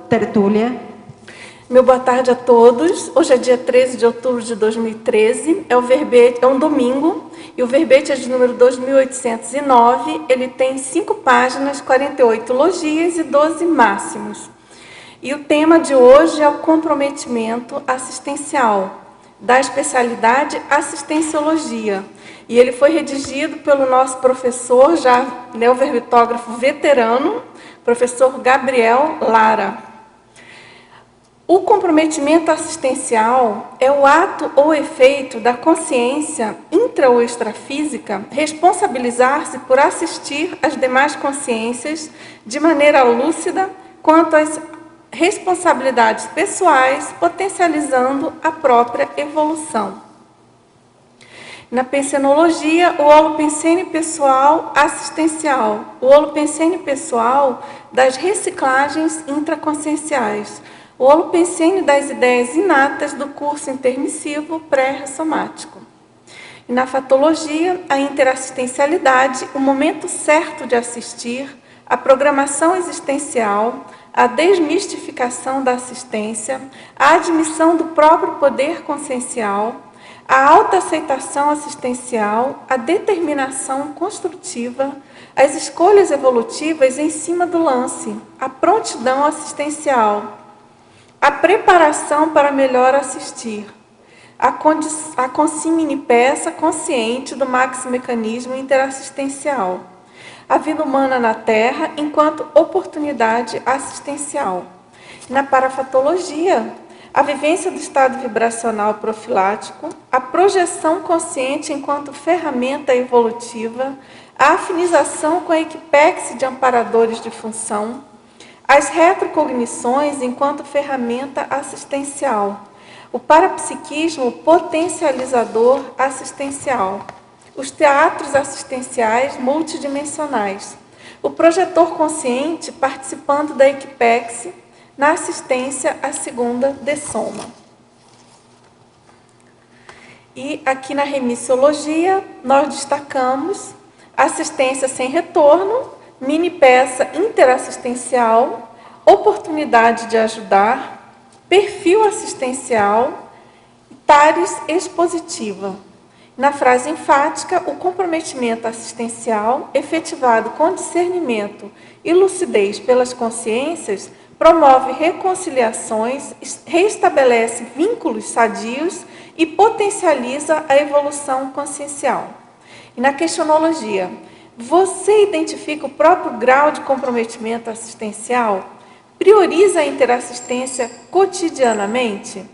tertúlia. Meu boa tarde a todos. Hoje é dia 13 de outubro de 2013, é um domingo, e o verbete é de número 2809, ele tem 5 páginas, 48 logias e 12 máximos. E o tema de hoje é o comprometimento assistencial, da especialidade assistenciologia. E ele foi redigido pelo nosso professor, já neoverbitógrafo veterano, professor Gabriel Lara. O comprometimento assistencial é o ato ou efeito da consciência intra ou extrafísica responsabilizar-se por assistir as demais consciências de maneira lúcida quanto às responsabilidades pessoais, potencializando a própria evolução. Na pensenologia, o holopensene pessoal assistencial, o holopensene pessoal das reciclagens intraconscienciais, o holopensene das ideias inatas do curso intermissivo pré-ressomático. E na fatologia, a interassistencialidade, o momento certo de assistir, a programação existencial, a desmistificação da assistência, a admissão do próprio poder consciencial, a autoaceitação assistencial, a determinação construtiva, as escolhas evolutivas em cima do lance, a prontidão assistencial, a preparação para melhor assistir, a consimine peça consciente do maxi-mecanismo interassistencial, a vida humana na Terra enquanto oportunidade assistencial. Na parafatologia, a vivência do estado vibracional profilático, a projeção consciente enquanto ferramenta evolutiva, a afinização com a equipex de amparadores de função, as retrocognições enquanto ferramenta assistencial, o parapsiquismo potencializador assistencial, os teatros assistenciais multidimensionais, o projetor consciente participando da equipex na assistência à segunda dessoma. E aqui na remissiologia, nós destacamos assistência sem retorno, mini peça interassistencial, oportunidade de ajudar, perfil assistencial, tares expositiva. Na frase enfática, o comprometimento assistencial, efetivado com discernimento e lucidez pelas consciências, promove reconciliações, reestabelece vínculos sadios e potencializa a evolução consciencial. E na questionologia, você identifica o próprio grau de comprometimento assistencial? Prioriza a interassistência cotidianamente?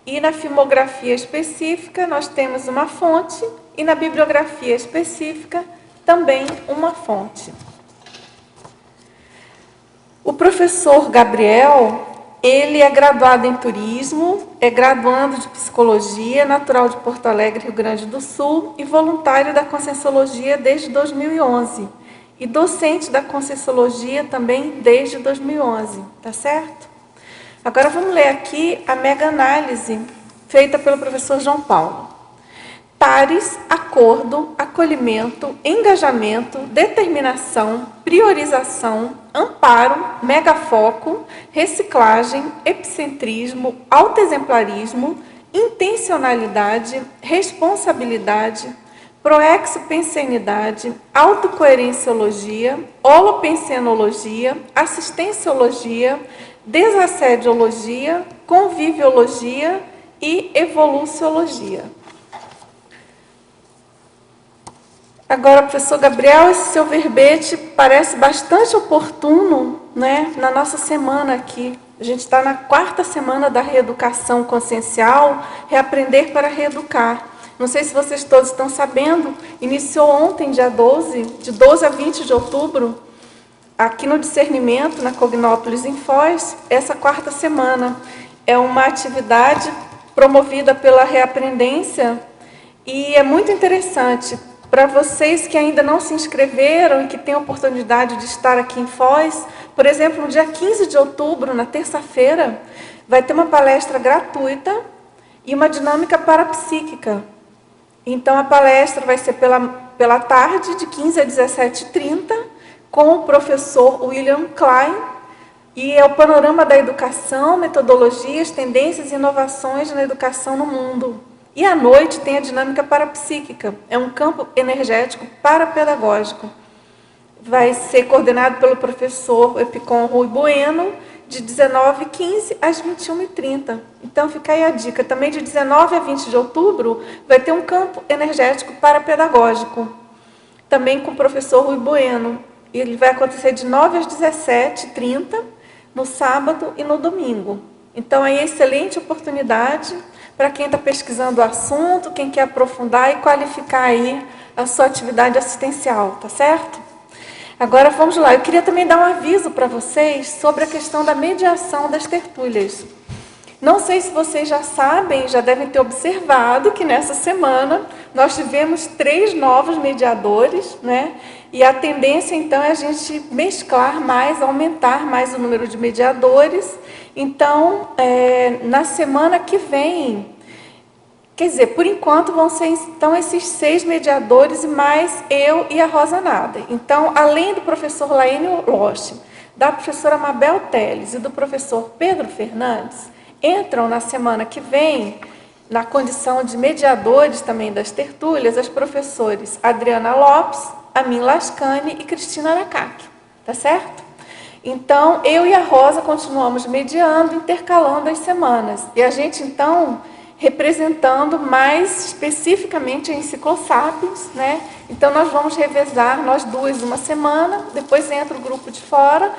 E na filmografia específica, nós temos uma fonte, e na bibliografia específica, também uma fonte. O professor Gabriel, ele é graduado em turismo, é graduando de psicologia, natural de Porto Alegre, Rio Grande do Sul, e voluntário da Conscienciologia desde 2011. E docente da Conscienciologia também desde 2011, tá certo? Agora vamos ler aqui a mega-análise feita pelo professor João Paulo. Tares, acordo, acolhimento, engajamento, determinação, priorização, amparo, megafoco, reciclagem, epicentrismo, autoexemplarismo, intencionalidade, responsabilidade, proexopensenidade, autocoerenciologia, holopensenologia, assistenciologia, desassediologia, conviviologia e evoluciologia. Agora, professor Gabriel, esse seu verbete parece bastante oportuno, né, na nossa semana aqui. A gente está na 4ª semana da reeducação consciencial, reaprender para reeducar. Não sei se vocês todos estão sabendo, iniciou ontem, dia 12, de 12 a 20 de outubro, aqui no Discernimento, na Cognópolis em Foz, essa 4ª semana. É uma atividade promovida pela Reaprendência e é muito interessante. Para vocês que ainda não se inscreveram e que têm a oportunidade de estar aqui em Foz, por exemplo, no dia 15 de outubro, na terça-feira, vai ter uma palestra gratuita e uma dinâmica parapsíquica. Então, a palestra vai ser pela tarde, de 15 a 17h30, com o professor William Klein, E é o panorama da educação, metodologias, tendências e inovações na educação no mundo. E à noite tem a dinâmica parapsíquica, é um campo energético parapedagógico. Vai ser coordenado pelo professor Epicom Rui Bueno, de 19h15 às 21h30. Então fica aí a dica. Também de 19 a 20 de outubro vai ter um campo energético parapedagógico, também com o professor Rui Bueno. Ele vai acontecer de 9 às 17h30, no sábado e no domingo. Então é excelente oportunidade para quem está pesquisando o assunto, quem quer aprofundar e qualificar aí a sua atividade assistencial, tá certo? Agora vamos lá, eu queria também dar um aviso para vocês sobre a questão da mediação das tertúlias. Não sei se vocês já sabem, já devem ter observado que nessa semana nós tivemos 3 novos mediadores, né? E a tendência então é a gente mesclar mais, aumentar mais o número de mediadores. Então, na semana que vem, quer dizer, por enquanto vão ser então esses 6 mediadores e mais eu e a Rosa Nader. Então, além do professor Laênio Loche, da professora Mabel Teles e do professor Pedro Fernandes, entram na semana que vem, na condição de mediadores também das tertúlias, as professores Adriana Lopes, Amin Lascani e Cristina Aracaki, tá certo? Então, eu e a Rosa continuamos mediando, intercalando as semanas. E a gente, então, representando mais especificamente a Enciclosapiens, né? Então, nós vamos revezar, nós duas, uma semana, depois entra o grupo de fora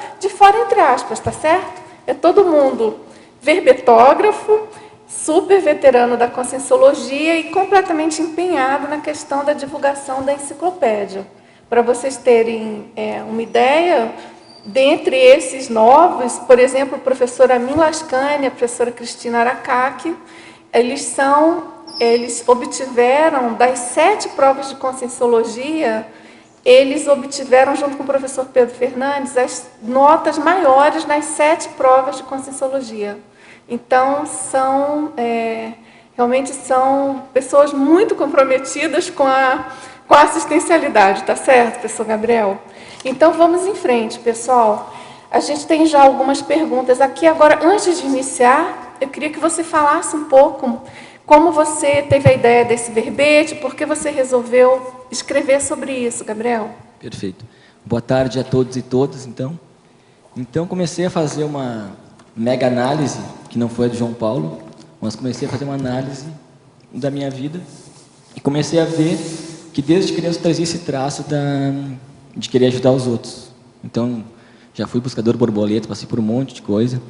entre aspas, tá certo? É todo mundo verbetógrafo, super veterano da Conscienciologia e completamente empenhado na questão da divulgação da enciclopédia. Para vocês terem uma ideia, dentre esses novos, por exemplo, o professor Amin Lascani, a professora Cristina Aracaki, eles obtiveram, das 7 provas de Conscienciologia, eles obtiveram, junto com o professor Pedro Fernandes, as notas maiores nas 7 provas de Conscienciologia. Então, realmente são pessoas muito comprometidas com a assistencialidade, tá certo, professor Gabriel? Então, vamos em frente, pessoal. A gente tem já algumas perguntas aqui. Agora, antes de iniciar, eu queria que você falasse um pouco como você teve a ideia desse verbete, por que você resolveu escrever sobre isso, Gabriel? Perfeito. Boa tarde a todos e todas, então. Então, comecei a fazer uma mega análise, que não foi a de João Paulo, mas comecei a fazer uma análise da minha vida e comecei a ver que desde criança eu trazia esse traço de querer ajudar os outros. Então, já fui buscador borboleta, passei por um monte de coisa.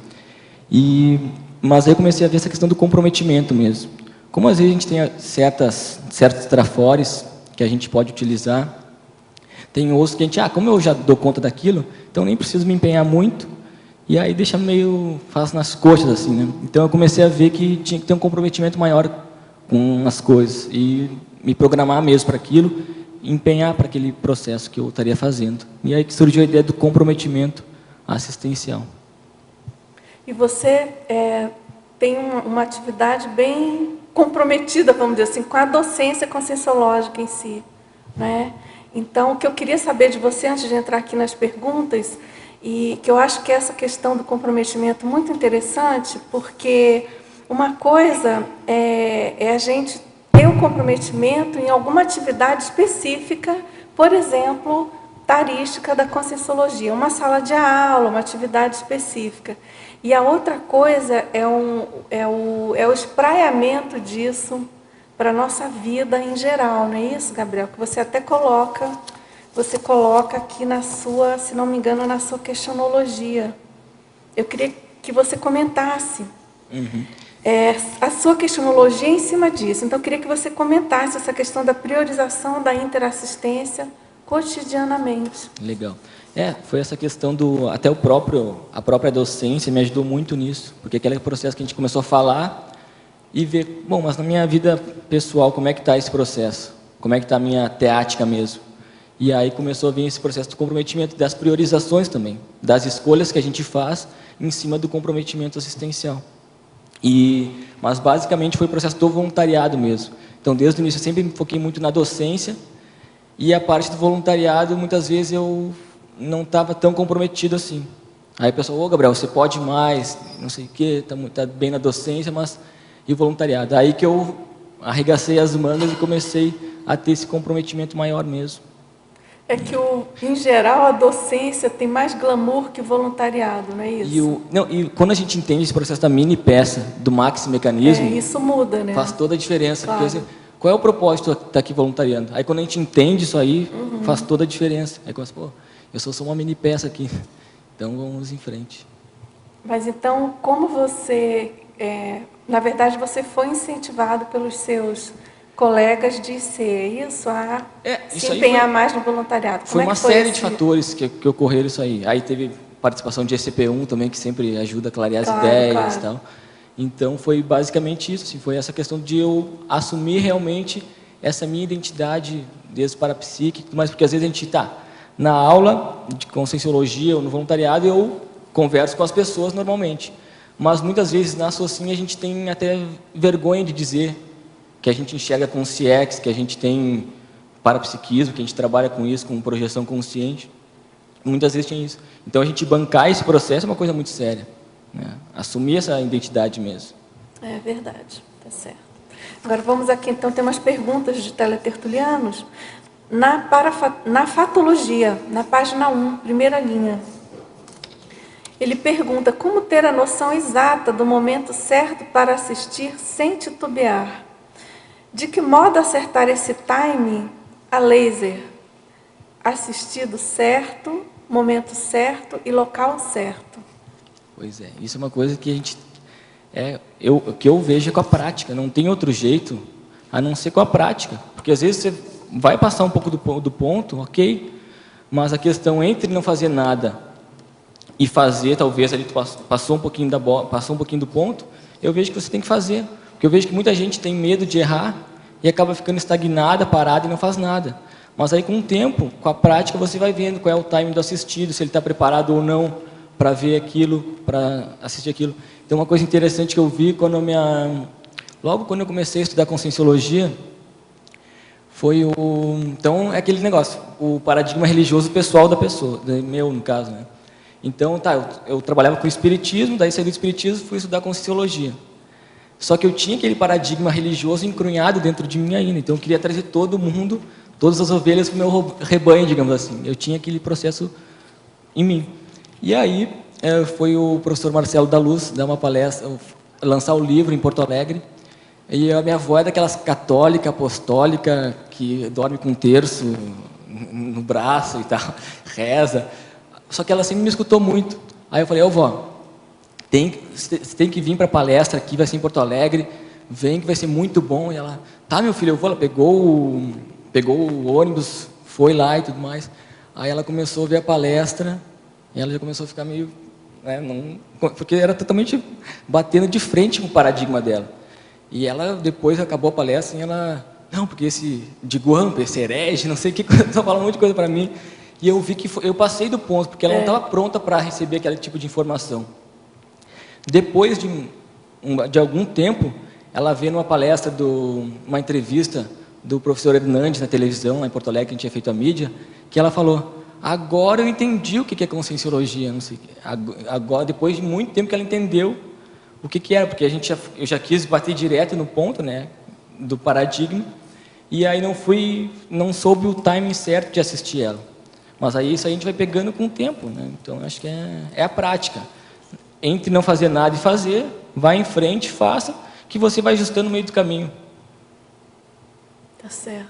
Mas aí eu comecei a ver essa questão do comprometimento mesmo. Como às vezes a gente tem certos trafores que a gente pode utilizar, tem outros que a gente, como eu já dou conta daquilo, então nem preciso me empenhar muito, e aí deixa meio, faz nas coxas assim, né? Então eu comecei a ver que tinha que ter um comprometimento maior com as coisas, e me programar mesmo para aquilo, empenhar para aquele processo que eu estaria fazendo. E aí que surgiu a ideia do comprometimento assistencial. E você tem uma atividade bem comprometida, vamos dizer assim, com a docência conscienciológica em si, né? Então, o que eu queria saber de você, antes de entrar aqui nas perguntas, e que eu acho que essa questão do comprometimento é muito interessante, porque uma coisa é a gente ter um comprometimento em alguma atividade específica, por exemplo, tarística da Conscienciologia, uma sala de aula, uma atividade específica. E a outra coisa é o espraiamento disso para a nossa vida em geral, não é isso, Gabriel? Que você até coloca aqui na sua, se não me engano, na sua questionologia. Eu queria que você comentasse a sua questionologia em cima disso. Então, eu queria que você comentasse essa questão da priorização da interassistência cotidianamente. Legal. Foi essa questão até a própria docência me ajudou muito nisso, porque aquele processo que a gente começou a falar e ver, bom, mas na minha vida pessoal, como é que está esse processo? Como é que está a minha teática mesmo? E aí começou a vir esse processo do comprometimento, das priorizações também, das escolhas que a gente faz em cima do comprometimento assistencial. Mas basicamente foi o processo do voluntariado mesmo. Então, desde o início eu sempre me foquei muito na docência, e a parte do voluntariado, muitas vezes eu não estava tão comprometido assim. Aí o pessoal, ô Gabriel, você pode mais, não sei o quê, tá bem na docência, mas e o voluntariado? Aí que eu arregacei as mangas e comecei a ter esse comprometimento maior mesmo. É que, em geral, a docência tem mais glamour que o voluntariado, não é isso? E quando a gente entende esse processo da mini peça, do maxi mecanismo, isso muda, né? faz toda a diferença. Claro. Porque, qual é o propósito de estar aqui voluntariando? Aí quando a gente entende isso aí, faz toda a diferença. Aí começa, pô, eu sou só uma mini peça aqui. Então vamos em frente. Mas então, como você... na verdade, você foi incentivado pelos seus colegas de ser isso, a se empenhar mais no voluntariado. Foi uma série de fatores que ocorreram isso aí. Aí teve participação de ECP1 também, que sempre ajuda a clarear as ideias e tal. Então foi basicamente isso, assim, foi essa questão de eu assumir realmente essa minha identidade desde o parapsíquico, mas porque às vezes a gente está na aula de conscienciologia ou no voluntariado eu converso com as pessoas normalmente, mas muitas vezes na socinha a gente tem até vergonha de dizer que a gente enxerga com CIEX, que a gente tem parapsiquismo, que a gente trabalha com isso, com projeção consciente. Muitas vezes tem isso. Então a gente bancar esse processo é uma coisa muito séria, né? Assumir essa identidade mesmo. É verdade, tá certo. Agora vamos aqui, então, ter umas perguntas de teletertulianos. Na fatologia, na página 1, primeira linha, ele pergunta como ter a noção exata do momento certo para assistir sem titubear. De que modo acertar esse time a laser? Assistido certo, momento certo e local certo. Pois é, isso é uma coisa que a gente... que eu vejo com a prática, não tem outro jeito a não ser com a prática. Porque às vezes você vai passar um pouco do ponto, ok, mas a questão entre não fazer nada e fazer, talvez ali tu passou um pouquinho da bola, passou um pouquinho do ponto, eu vejo que você tem que fazer. Porque eu vejo que muita gente tem medo de errar e acaba ficando estagnada, parada e não faz nada. Mas aí com o tempo, com a prática, você vai vendo qual é o timing do assistido, se ele está preparado ou não para ver aquilo, para assistir aquilo. Então uma coisa interessante que eu vi logo quando eu comecei a estudar conscienciologia, foi então é aquele negócio, o paradigma religioso pessoal da pessoa, meu no caso, né? Então eu trabalhava com o espiritismo, daí saí do espiritismo e fui estudar conscienciologia. Só que eu tinha aquele paradigma religioso encrunhado dentro de mim ainda. Então eu queria trazer todo mundo, todas as ovelhas para o meu rebanho, digamos assim. Eu tinha aquele processo em mim. E aí foi o professor Marcelo da Luz dar uma palestra, lançar o livro em Porto Alegre. E a minha avó é daquelas católica, apostólica, que dorme com um terço no braço e tal, reza. Só que ela sempre me escutou muito. Aí eu falei, ô vó, você tem que vir para a palestra aqui, vai ser em Porto Alegre, vem que vai ser muito bom. E ela, tá meu filho, eu vou. Ela pegou o ônibus, foi lá e tudo mais. Aí ela começou a ver a palestra e ela já começou a ficar meio... porque era totalmente batendo de frente com o paradigma dela. E ela, depois acabou a palestra e ela... Não, porque esse de Guampa, esse herege, não sei o que, só fala um monte de coisa para mim. E eu vi que eu passei do ponto, porque ela não estava pronta para receber aquele tipo de informação. Depois de algum tempo, ela vê numa palestra, uma entrevista do professor Hernandes na televisão, lá em Porto Alegre, que a gente tinha feito a mídia, que ela falou, agora eu entendi o que é conscienciologia, não sei, agora, depois de muito tempo que ela entendeu o que era, porque eu já quis bater direto no ponto, né, do paradigma, e aí não soube o timing certo de assistir ela. Mas aí isso aí a gente vai pegando com o tempo, né? Então acho que é a prática. Entre não fazer nada e fazer, vai em frente, faça, que você vai ajustando no meio do caminho. Tá certo.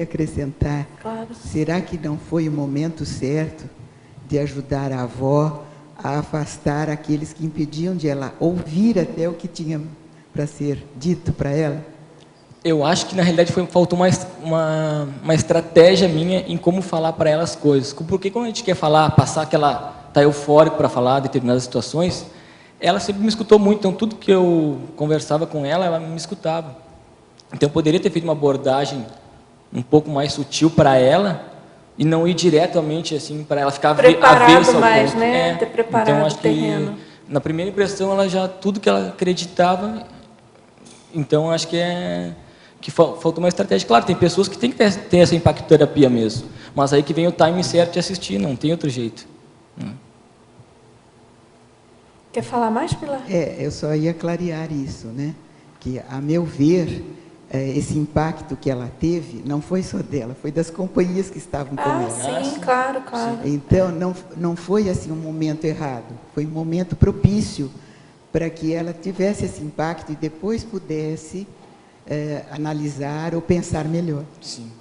Acrescentar, claro. Será que não foi o momento certo de ajudar a avó a afastar aqueles que impediam de ela ouvir até o que tinha para ser dito para ela? Eu acho que na realidade faltou uma estratégia minha em como falar para ela as coisas. Porque quando a gente quer falar, passar que ela está eufórica para falar determinadas situações, ela sempre me escutou muito. Então tudo que eu conversava com ela, ela me escutava. Então eu poderia ter feito uma abordagem um pouco mais sutil para ela e não ir diretamente assim para ela ficar avessa ao mais, ponto. Né? Ter preparado então acho o terreno. Que na primeira impressão ela já tudo que ela acreditava. Então acho que faltou uma estratégia. Claro, tem pessoas que têm que ter essa impactoterapia mesmo, mas aí que vem o time certo de assistir, não tem outro jeito. Quer falar mais, Pilar? Eu só ia clarear isso, né? Que, a meu ver, esse impacto que ela teve não foi só dela, foi das companhias que estavam com ela. Sim, claro, claro. Então, não foi assim um momento errado, foi um momento propício para que ela tivesse esse impacto e depois pudesse analisar ou pensar melhor. Sim.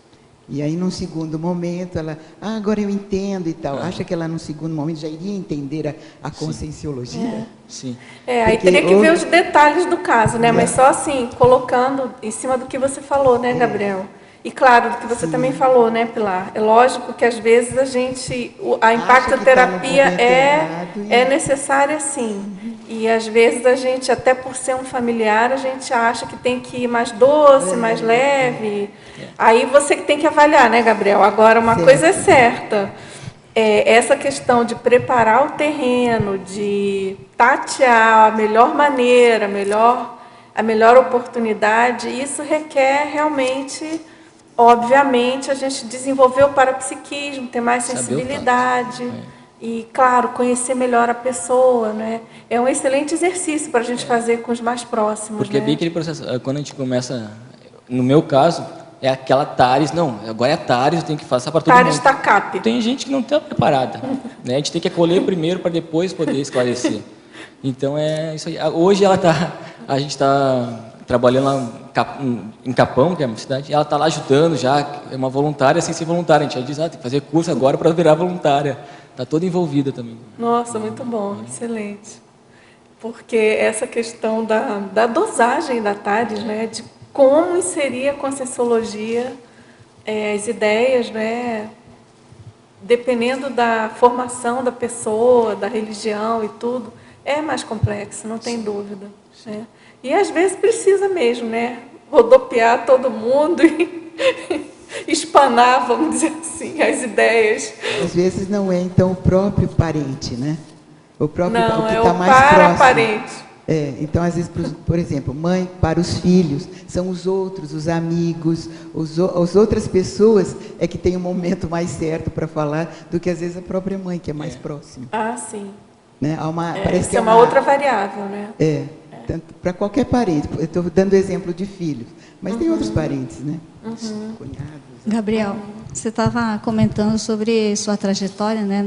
E aí, num segundo momento, ela, agora eu entendo e tal. Acha que ela, num segundo momento, já iria entender a conscienciologia? Sim. Aí Porque teria que ver os detalhes do caso, né? Mas só assim, colocando em cima do que você falou, né, Gabriel? E claro, do que você também falou, né, Pilar? É lógico que às vezes a impactoterapia é necessária, sim. E às vezes a gente, até por ser um familiar, a gente acha que tem que ir mais doce, mais leve. Aí você que tem que avaliar, né, Gabriel? Agora, uma coisa é certa. Essa questão de preparar o terreno, de tatear a melhor maneira, a melhor oportunidade, isso requer realmente, obviamente, a gente desenvolver o parapsiquismo, ter mais sensibilidade e, claro, conhecer melhor a pessoa, né? É um excelente exercício para a gente fazer com os mais próximos. Porque é bem aquele processo, quando a gente começa, no meu caso, é aquela TARES, não, agora é a TARES, eu tenho que passar para todo mundo. TARES TACAP. Tem gente que não está preparada, né? A gente tem que acolher primeiro para depois poder esclarecer. Então é isso aí. Hoje a gente está trabalhando lá em Capão, que é uma cidade, e ela está lá ajudando já, é uma voluntária sem ser voluntária. A gente já diz, tem que fazer curso agora para virar voluntária. Está toda envolvida também. Nossa, muito bom, excelente. Porque essa questão da dosagem da TARES, né, de como inserir a conscienciologia, as ideias, né, dependendo da formação da pessoa, da religião e tudo, é mais complexo, não tem dúvida. Né? E às vezes precisa mesmo, né, rodopiar todo mundo e espanar, vamos dizer assim, as ideias. Às vezes não é, então, o próprio parente, né? O próprio Não, o que é está o mais próximo. parente. Então, às vezes, por exemplo, mãe para os filhos, são os outros, os amigos, as outras pessoas é que tem um momento mais certo para falar do que, às vezes, a própria mãe, que é mais próxima. Sim. Né? Parece que é uma outra variável, né? Tanto para qualquer parente. Eu estou dando exemplo de filhos, mas tem outros parentes, né? Cunhados. Gabriel, você estava comentando sobre sua trajetória, né,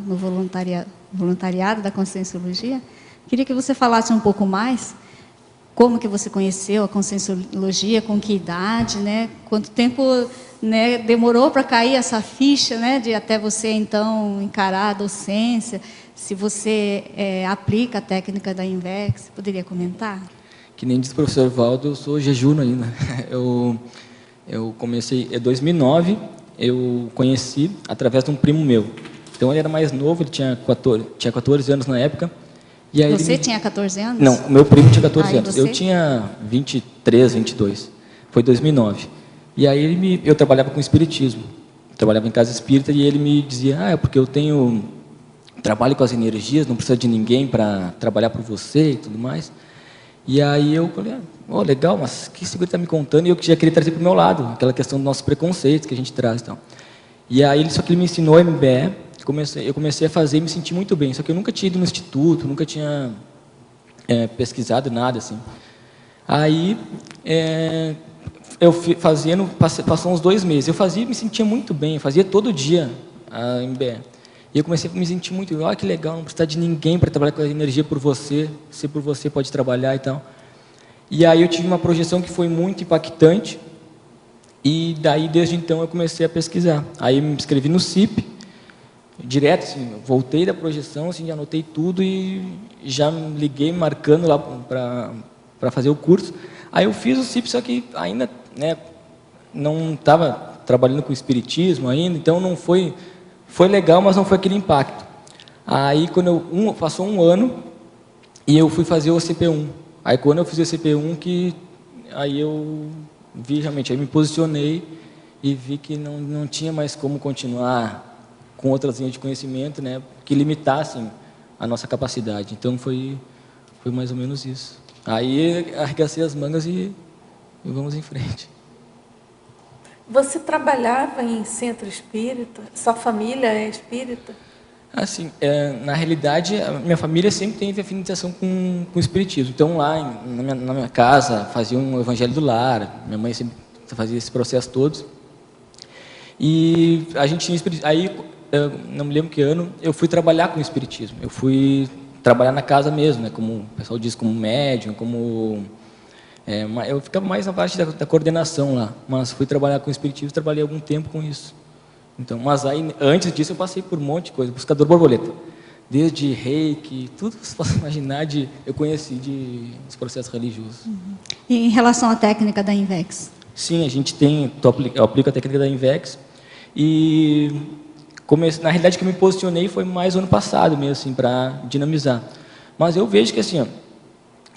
no voluntariado da Conscienciologia. Queria que você falasse um pouco mais como que você conheceu a Conscienciologia, com que idade, né? Quanto tempo, né, demorou para cair essa ficha, né, de até você então encarar a docência, se você aplica a técnica da INVEX, poderia comentar? Que nem disse o professor Valdo, eu sou jejuno ainda. Eu comecei em 2009, eu conheci através de um primo meu. Então ele era mais novo, ele tinha 14 anos na época. E aí você tinha 14 anos? Não, o meu primo tinha 14 anos. Você? Eu tinha 23, 22. Foi 2009. E aí eu trabalhava com espiritismo. Trabalhava em casa espírita e ele me dizia, é porque eu trabalho com as energias, não precisa de ninguém para trabalhar por você e tudo mais. E aí eu falei, legal, mas o que esse guri está me contando? E eu já queria trazer para o meu lado, aquela questão dos nossos preconceitos que a gente traz. Então. E aí, só que ele me ensinou MBE, eu comecei a fazer e me senti muito bem. Só que eu nunca tinha ido no instituto, nunca tinha pesquisado nada assim. Aí, eu fazendo, passou uns 2 meses. Eu fazia e me sentia muito bem, eu fazia todo dia a MBE. E eu comecei a me sentir muito, que legal, não precisa de ninguém para trabalhar com a energia por você, você por você pode trabalhar e tal. E aí eu tive uma projeção que foi muito impactante, e daí desde então eu comecei a pesquisar. Aí eu me inscrevi no CIP, direto, assim, voltei da projeção, assim, já anotei tudo e já me liguei marcando lá para fazer o curso. Aí eu fiz o CIP, só que ainda, né, não estava trabalhando com espiritismo ainda, então não foi legal, mas não foi aquele impacto. Aí quando passou 1 ano e eu fui fazer o CP1. Aí quando eu fiz o CP1 aí eu vi realmente, aí me posicionei e vi que não tinha mais como continuar com outras linhas de conhecimento, né, que limitassem a nossa capacidade. Então foi mais ou menos isso. Aí arregacei as mangas e vamos em frente. Você trabalhava em centro espírita? Sua família é espírita? Assim, na realidade, a minha família sempre teve afinização com o espiritismo. Então, lá na minha casa, fazia um evangelho do lar, minha mãe sempre fazia esse processo todo. E a gente tinha espiritismo. Aí, não me lembro que ano, eu fui trabalhar com o espiritismo. Eu fui trabalhar na casa mesmo, né, como o pessoal diz, como médium, como... eu ficava mais na parte da coordenação lá, mas fui trabalhar com o espiritismo e trabalhei algum tempo com isso. Então, mas aí, antes disso, eu passei por um monte de coisa, buscador borboleta. Desde reiki, tudo que você possa imaginar, eu conheci dos processos religiosos. E em relação à técnica da Invex? Sim, a gente tem, eu aplico a técnica da Invex. E, na realidade, que eu me posicionei foi mais ano passado mesmo, assim, para dinamizar. Mas eu vejo que, assim, ó,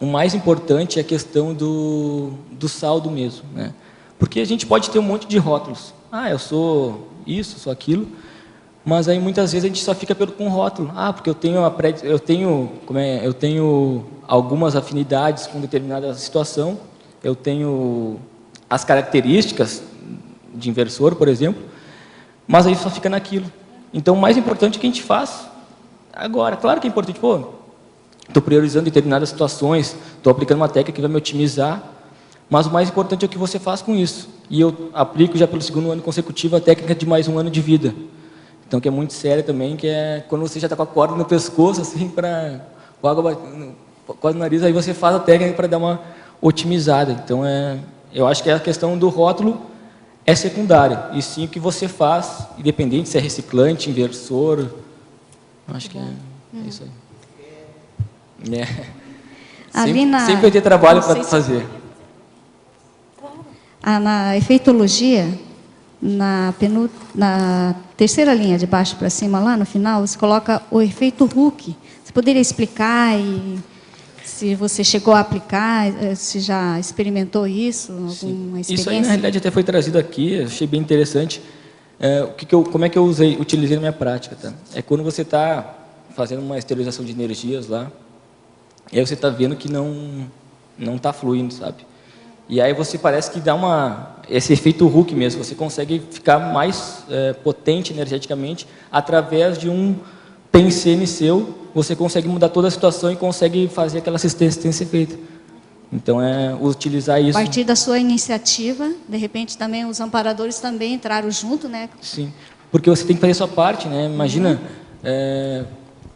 o mais importante é a questão do saldo mesmo, né? Porque a gente pode ter um monte de rótulos. Ah, eu sou isso, sou aquilo, mas aí muitas vezes a gente só fica com rótulo. Ah, porque eu tenho algumas afinidades com determinada situação, eu tenho as características de inversor, por exemplo, mas aí só fica naquilo. Então, o mais importante é o que a gente faz agora. Claro que é importante, estou priorizando determinadas situações, estou aplicando uma técnica que vai me otimizar, mas o mais importante é o que você faz com isso. E eu aplico já pelo 2º ano consecutivo a técnica de mais um ano de vida. Então, que é muito séria também, que é quando você já está com a corda no pescoço, assim, com água quase no nariz, aí você faz a técnica para dar uma otimizada. Então, eu acho que a questão do rótulo é secundária. E sim o que você faz, independente se é reciclante, inversor, acho que é isso aí. Sempre vai ter trabalho para fazer. Na efeitologia, na 3ª linha de baixo para cima, lá no final, você coloca o efeito Hooke. Você poderia explicar se você chegou a aplicar, se já experimentou isso, alguma experiência? Isso aí, na realidade, até foi trazido aqui, eu achei bem interessante. Como é que eu utilizei na minha prática? Tá? É quando você está fazendo uma esterilização de energias lá, e aí você está vendo que não está fluindo, sabe? E aí você parece que dá esse efeito Hooke mesmo, você consegue ficar mais potente energeticamente através de um PNCN seu, você consegue mudar toda a situação e consegue fazer aquela assistência que tem que ser feita. Então, utilizar isso... A partir da sua iniciativa, de repente também os amparadores também entraram junto, né? Sim, porque você tem que fazer a sua parte, né? Imagina,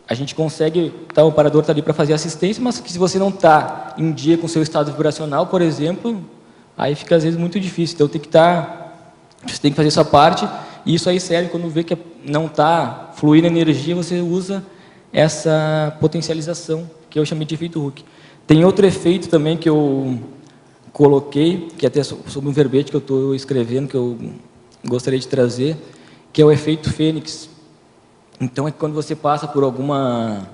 a gente consegue, o amparador está ali para fazer assistência, mas que se você não está em dia com o seu estado vibracional, por exemplo, aí fica às vezes muito difícil. Então você tem que fazer a sua parte, e isso aí serve quando vê que não está fluindo energia, você usa essa potencialização, que eu chamei de efeito Hooke. Tem outro efeito também que eu coloquei, que até sobre um verbete que eu estou escrevendo, que eu gostaria de trazer, que é o efeito Fênix. Então, é quando você passa por alguma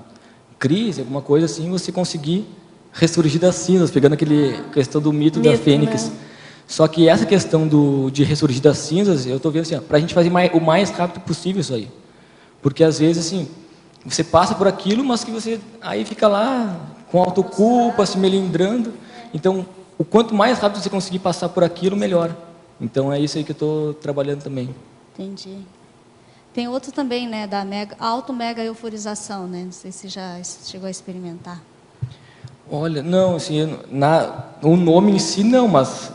crise, alguma coisa assim, você conseguir ressurgir das cinzas, pegando aquele questão do mito da Fênix. Né? Só que essa questão de ressurgir das cinzas, eu estou vendo assim, para a gente fazer o mais rápido possível isso aí. Porque, às vezes, assim, você passa por aquilo, mas que você aí fica lá com autoculpa, se melindrando. Então, o quanto mais rápido você conseguir passar por aquilo, melhor. Então, é isso aí que eu estou trabalhando também. Entendi. Tem outro também, né, da auto-mega euforização, né? Não sei se já chegou a experimentar. Olha, não, assim, o nome em si não, mas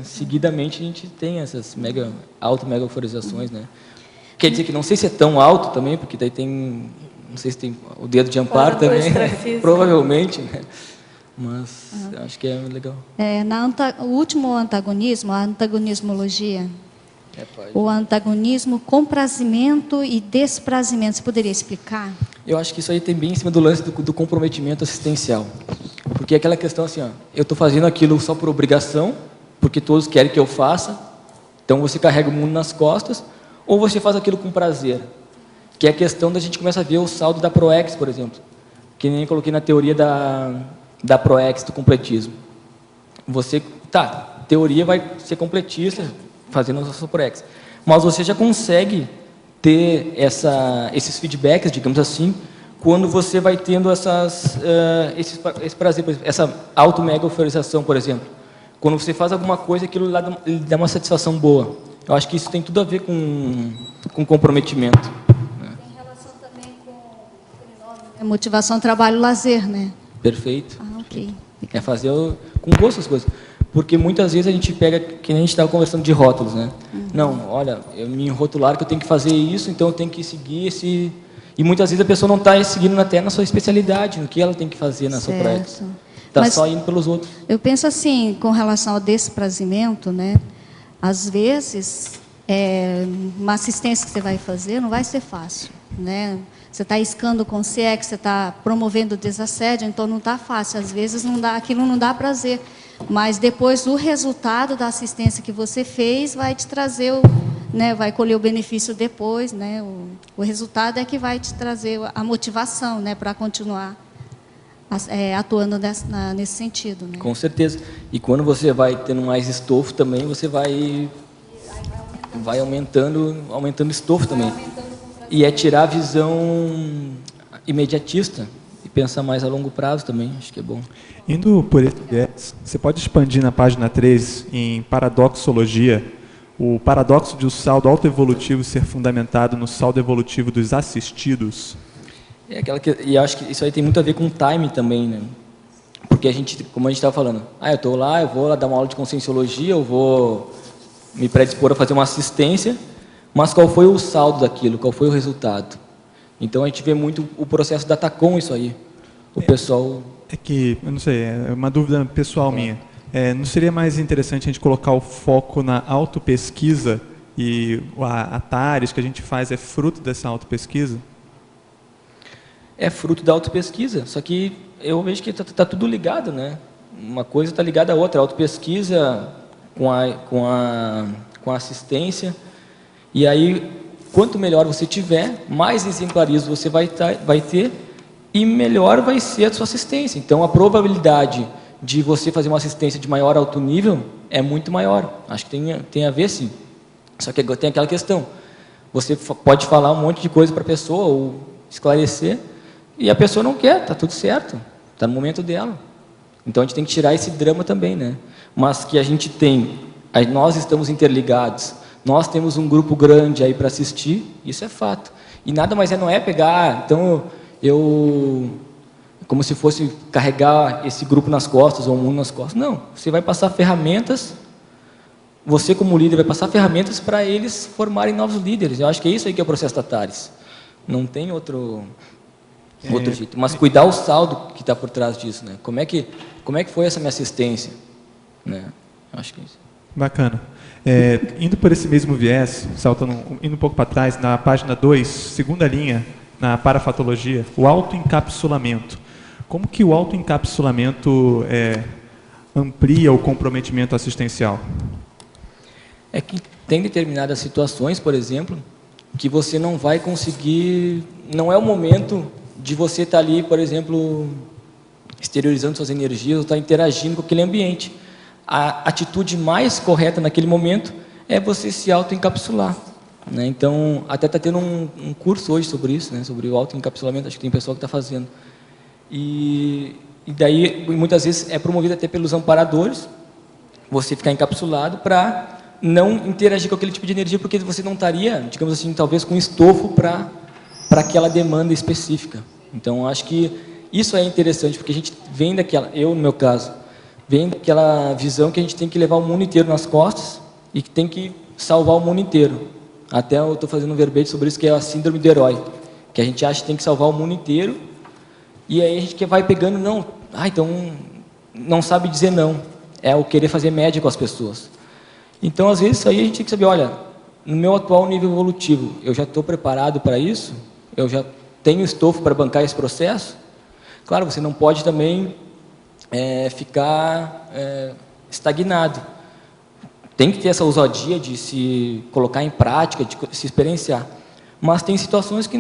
seguidamente a gente tem essas auto-mega euforizações, né? Quer dizer que não sei se é tão alto também, porque daí tem, não sei se tem o dedo de amparo também, né? Provavelmente, né? Mas acho que é legal. O último antagonismo, a antagonismologia, o antagonismo, comprazimento e desprazimento, você poderia explicar? Eu acho que isso aí tem bem em cima do lance do comprometimento assistencial. Porque é aquela questão assim, eu estou fazendo aquilo só por obrigação, porque todos querem que eu faça, então você carrega o mundo nas costas, ou você faz aquilo com prazer, que é a questão da gente começa a ver o saldo da ProEx, por exemplo, que nem coloquei na teoria da ProEx, do completismo. Você, teoria vai ser completista, fazendo a sua ProEx, mas você já consegue ter esses feedbacks, digamos assim, quando você vai tendo esse prazer, por exemplo, essa auto-mega euforização, por exemplo. Quando você faz alguma coisa, aquilo lá lhe dá uma satisfação boa. Eu acho que isso tem tudo a ver com comprometimento. Tem relação também com Motivação, trabalho, lazer, né? Perfeito. Ah, ok. É fazer com gosto as coisas. Porque muitas vezes a gente pega, que nem a gente estava conversando de rótulos, né? Não, olha, me rotularam que eu tenho que fazer isso, então eu tenho que seguir esse... E muitas vezes a pessoa não está seguindo até na sua especialidade, no que ela tem que fazer na sua prática. Está só indo pelos outros. Eu penso assim, com relação ao desprazimento, né? Às vezes, uma assistência que você vai fazer não vai ser fácil, né? Você está iscando com CX, você está promovendo desassédio, então não está fácil. Às vezes aquilo não dá prazer. Mas depois o resultado da assistência que você fez vai te trazer, né, vai colher o benefício depois, né? O resultado é que vai te trazer a motivação, né, para continuar atuando nesse sentido, né? Com certeza. E quando você vai tendo mais estofo também, você vai aumentando estofo também. E é tirar a visão imediatista e pensar mais a longo prazo também, acho que é bom. Indo por esse viés, você pode expandir na página 3, em paradoxologia, o paradoxo de o saldo autoevolutivo ser fundamentado no saldo evolutivo dos assistidos? E acho que isso aí tem muito a ver com time também, né? Porque como a gente estava falando, eu estou lá, eu vou lá dar uma aula de conscienciologia, eu vou me predispor a fazer uma assistência, mas qual foi o saldo daquilo, qual foi o resultado? Então a gente vê muito o processo da TACOM, isso aí. O pessoal... É que, eu não sei, é uma dúvida pessoal minha. Não seria mais interessante a gente colocar o foco na autopesquisa e a TARES que a gente faz é fruto dessa autopesquisa? É fruto da autopesquisa, só que eu vejo que está tudo ligado, né? Uma coisa está ligada à outra, a autopesquisa com a assistência. E aí, quanto melhor você tiver, mais exemplarismo você vai ter e melhor vai ser a sua assistência. Então, a probabilidade de você fazer uma assistência de maior alto nível é muito maior. Acho que tem a ver, sim. Só que tem aquela questão. Você pode falar um monte de coisa para a pessoa ou esclarecer e a pessoa não quer, está tudo certo, está no momento dela. Então, a gente tem que tirar esse drama também, né? Mas que a gente nós estamos interligados, nós temos um grupo grande aí para assistir, isso é fato. E nada mais não é pegar, então como se fosse carregar esse grupo nas costas ou o mundo nas costas. Não, você vai passar ferramentas, você como líder vai passar ferramentas para eles formarem novos líderes. Eu acho que é isso aí que é o processo da TARES. Não tem outro jeito. Mas cuidar o saldo que está por trás disso, né? Como é que foi essa minha assistência? Né? Eu acho que é isso. Bacana. Indo por esse mesmo viés, indo um pouco para trás, na página 2, segunda linha, na parafatologia, o autoencapsulamento. Como que o autoencapsulamento amplia o comprometimento assistencial? É que tem determinadas situações, por exemplo, que você não vai conseguir, não é o momento de você estar ali, por exemplo, exteriorizando suas energias ou estar interagindo com aquele ambiente. A atitude mais correta naquele momento é você se autoencapsular, né? Então, até está tendo um curso hoje sobre isso, né? Sobre o autoencapsulamento, acho que tem pessoal que está fazendo. E daí, muitas vezes, é promovido até pelos amparadores, você ficar encapsulado para não interagir com aquele tipo de energia, porque você não estaria, digamos assim, talvez com estofo para aquela demanda específica. Então, acho que isso é interessante, porque a gente vem daquela, eu no meu caso, vem daquela visão que a gente tem que levar o mundo inteiro nas costas e que tem que salvar o mundo inteiro. Até eu estou fazendo um verbete sobre isso, que é a síndrome do herói, que a gente acha que tem que salvar o mundo inteiro, e aí a gente vai pegando, então não sabe dizer não, é o querer fazer média com as pessoas. Então, às vezes, aí a gente tem que saber, olha, no meu atual nível evolutivo, eu já estou preparado para isso? Eu já tenho estofo para bancar esse processo? Claro, você não pode também ficar estagnado. Tem que ter essa ousadia de se colocar em prática, de se experienciar. Mas tem situações que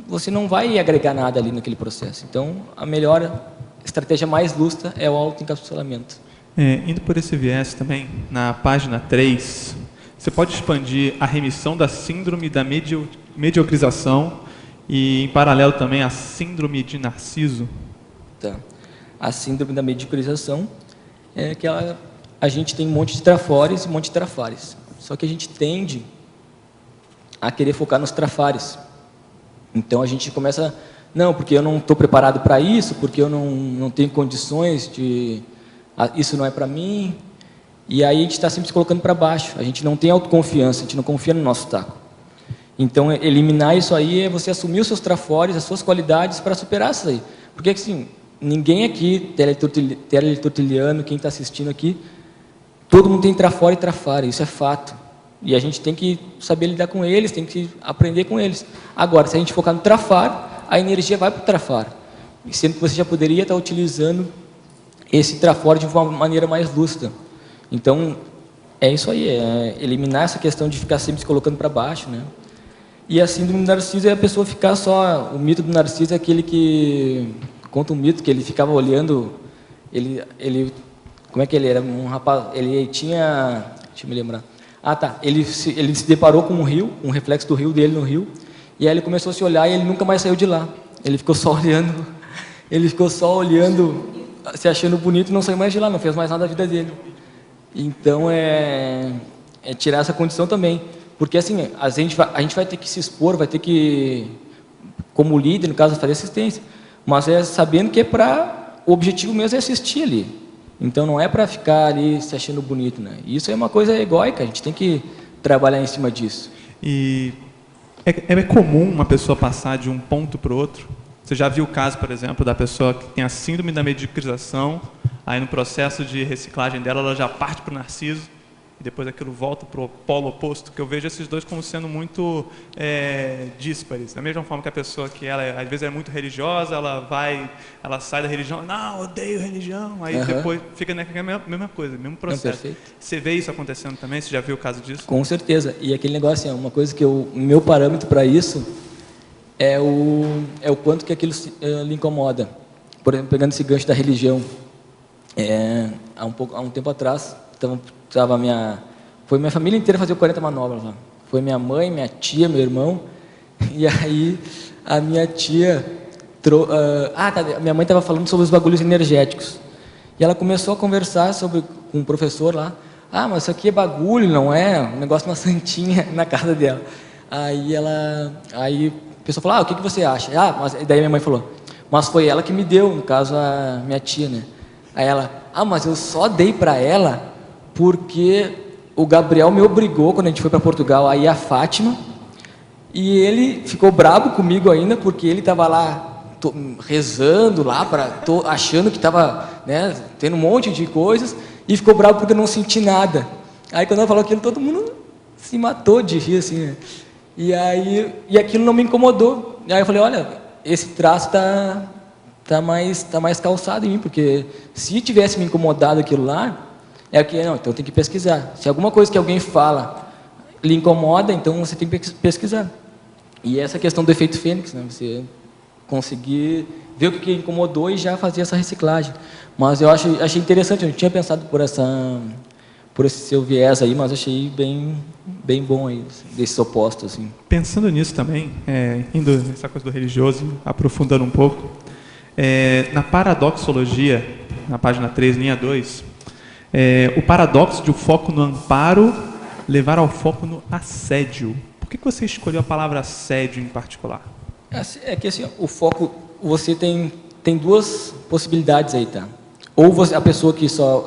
você não vai agregar nada ali naquele processo. Então, a melhor estratégia mais lustra é o autoencapsulamento. Indo por esse viés também, na página 3, você pode expandir a remissão da síndrome da mediocrização e, em paralelo também, a síndrome de Narciso? Tá. A síndrome da mediocrização é que a gente tem um monte de trafores e um monte de trafares. Só que a gente tende a querer focar nos trafares. Então, a gente começa não, porque eu não estou preparado para isso, porque eu não tenho condições isso não é para mim. E aí a gente está sempre se colocando para baixo, a gente não tem autoconfiança, a gente não confia no nosso taco. Então, eliminar isso aí é você assumir os seus trafores, as suas qualidades para superar isso aí. Porque, assim, ninguém aqui, teletortiliano, quem está assistindo aqui, todo mundo tem trafora e trafara, isso é fato. E a gente tem que saber lidar com eles, tem que aprender com eles. Agora, se a gente focar no trafar, a energia vai para o trafar. Sendo que você já poderia estar utilizando esse trafora de uma maneira mais lúcida. Então, é isso aí, é eliminar essa questão de ficar sempre se colocando para baixo, né? E a síndrome do Narciso é a pessoa ficar só... O mito do Narciso é aquele que... Conta um mito que ele ficava olhando... Como é que ele era? Um rapaz... Ele tinha... Deixa eu me lembrar. Ah, tá. Ele se deparou com um rio, um reflexo do rio dele no rio. E aí ele começou a se olhar e ele nunca mais saiu de lá. Ele ficou só olhando... Ele ficou só olhando, se achando bonito e não saiu mais de lá. Não fez mais nada da vida dele. Então, é tirar essa condição também. Porque, assim, a gente vai ter que se expor, vai ter que, como líder, no caso, fazer assistência. Mas é sabendo que o objetivo mesmo é assistir ali. Então, não é para ficar ali se achando bonito, né? Isso é uma coisa egóica, a gente tem que trabalhar em cima disso. E é comum uma pessoa passar de um ponto para o outro? Você já viu o caso, por exemplo, da pessoa que tem a síndrome da medicrização, aí no processo de reciclagem dela, ela já parte para o narciso, e depois aquilo volta para o polo oposto, que eu vejo esses dois como sendo muito díspares. Da mesma forma que a pessoa que às vezes é muito religiosa, ela sai da religião, não, odeio religião, aí depois fica naquela mesma coisa, mesmo processo. Não, você vê isso acontecendo também? Você já viu o caso disso? Com certeza. E aquele negócio, uma coisa que o meu parâmetro para isso é o quanto que aquilo lhe incomoda. Por exemplo, pegando esse gancho da religião, há um tempo atrás, foi minha família inteira fazer o 40 manobras lá. Foi minha mãe, minha tia, meu irmão, e aí a minha tia... minha mãe estava falando sobre os bagulhos energéticos. E ela começou a conversar com um professor lá. Ah, mas isso aqui é bagulho, não é? Um negócio, uma santinha na casa dela. Aí a pessoa falou, o que você acha? Mas daí minha mãe falou, mas foi ela que me deu, no caso a minha tia, né? Aí ela, mas eu só dei para ela porque o Gabriel me obrigou, quando a gente foi para Portugal, a ir a Fátima, e ele ficou bravo comigo ainda, porque ele estava lá rezando lá, achando que estava, né, tendo um monte de coisas, e ficou bravo porque eu não senti nada. Aí quando ela falou aquilo, todo mundo se matou de rir, assim, né? E aquilo não me incomodou. Aí eu falei, olha, esse traço tá mais calçado em mim, porque se tivesse me incomodado aquilo lá, então tem que pesquisar. Se alguma coisa que alguém fala lhe incomoda, então você tem que pesquisar. E essa questão do efeito Fênix, né? Você conseguir ver o que incomodou e já fazer essa reciclagem. Mas eu achei interessante, eu não tinha pensado por esse seu viés aí, mas achei bem bom aí, desses opostos. Assim. Pensando nisso também, indo nessa coisa do religioso, aprofundando um pouco, na paradoxologia, na página 3, linha 2, o paradoxo de o foco no amparo levar ao foco no assédio. Por que você escolheu a palavra assédio em particular? É que assim, o foco, você tem duas possibilidades aí, tá? Ou a pessoa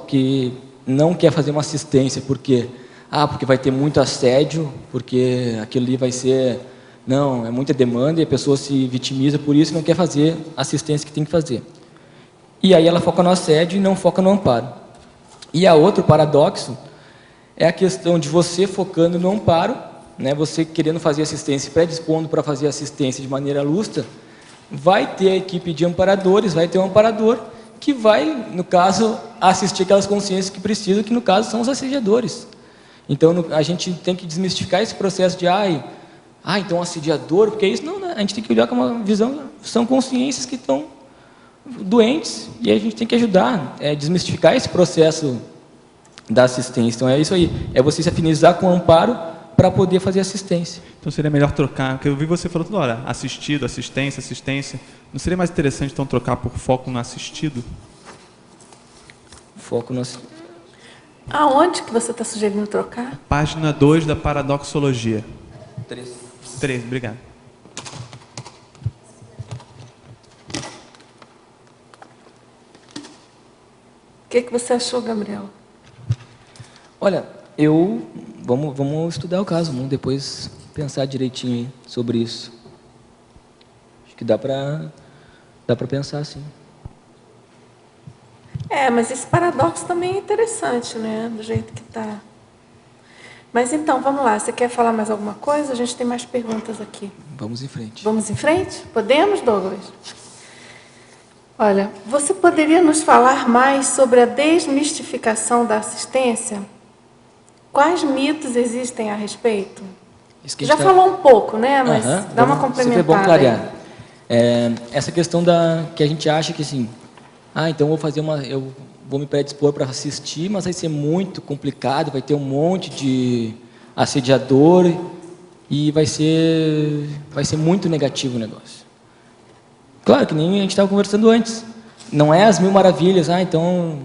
que não quer fazer uma assistência porque vai ter muito assédio, porque aquilo ali vai ser... Não, é muita demanda e a pessoa se vitimiza por isso e não quer fazer a assistência que tem que fazer. E aí ela foca no assédio e não foca no amparo. E a outro paradoxo é a questão de você focando no amparo, né, você querendo fazer assistência, predispondo para fazer assistência de maneira lúcida, vai ter a equipe de amparadores, vai ter um amparador que vai, no caso, assistir aquelas consciências que precisam, que no caso são os assediadores. Então, a gente tem que desmistificar esse processo de, então assediador, porque é isso, não, né? A gente tem que olhar com uma visão, são consciências que estão doentes, e a gente tem que ajudar, desmistificar esse processo da assistência. Então, é isso aí, é você se afinizar com o amparo para poder fazer assistência. Então, seria melhor trocar, porque eu vi você falando toda hora, assistido, assistência. Não seria mais interessante, então, trocar por foco no assistido? Foco no assistido. Aonde que você está sugerindo trocar? Página 2 da paradoxologia. 3. 3, obrigado. que você achou, Gabriel? Olha, vamos estudar o caso, vamos depois pensar direitinho aí sobre isso. Acho que dá para pensar, sim. Mas esse paradoxo também é interessante, né? Do jeito que está. Mas então, vamos lá. Você quer falar mais alguma coisa? A gente tem mais perguntas aqui. Vamos em frente. Vamos em frente? Podemos, Douglas? Olha, você poderia nos falar mais sobre a desmistificação da assistência? Quais mitos existem a respeito? Isso que a Já gente falou um pouco, né? Mas dá uma complementada. Sempre é bom aí. clarear. Essa questão que a gente acha que assim, então eu vou me predispor para assistir, mas vai ser muito complicado, vai ter um monte de assediador e vai ser muito negativo o negócio. Claro que nem a gente estava conversando antes. Não é as mil maravilhas, então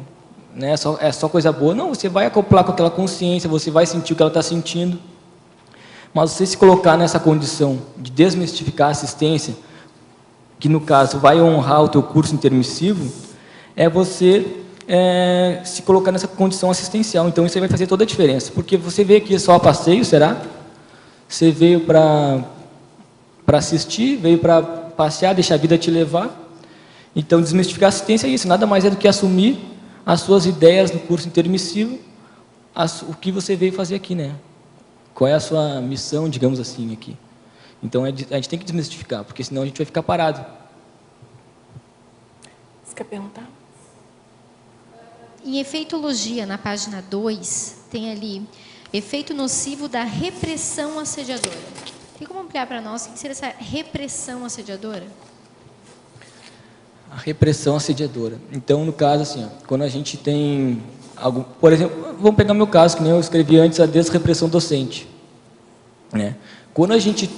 né, é só coisa boa. Não, você vai acoplar com aquela consciência, você vai sentir o que ela está sentindo. Mas você se colocar nessa condição de desmistificar a assistência, que no caso vai honrar o teu curso intermissivo, é você se colocar nessa condição assistencial. Então isso aí vai fazer toda a diferença. Porque você veio aqui só a passeio, será? Você veio para assistir, veio para passear, deixar a vida te levar. Então desmistificar a assistência é isso, nada mais é do que assumir as suas ideias no curso intermissivo, o que você veio fazer aqui, né? Qual é a sua missão, digamos assim, aqui. Então a gente tem que desmistificar, porque senão a gente vai ficar parado. Você quer perguntar? Em efeitologia, na página 2, tem ali efeito nocivo da repressão assediadora. Tem como ampliar para nós o que seria essa repressão assediadora? A repressão assediadora. Então, no caso, assim, quando a gente tem algo, por exemplo, vamos pegar meu caso, que nem eu escrevi antes, a desrepressão docente. Né? Quando a gente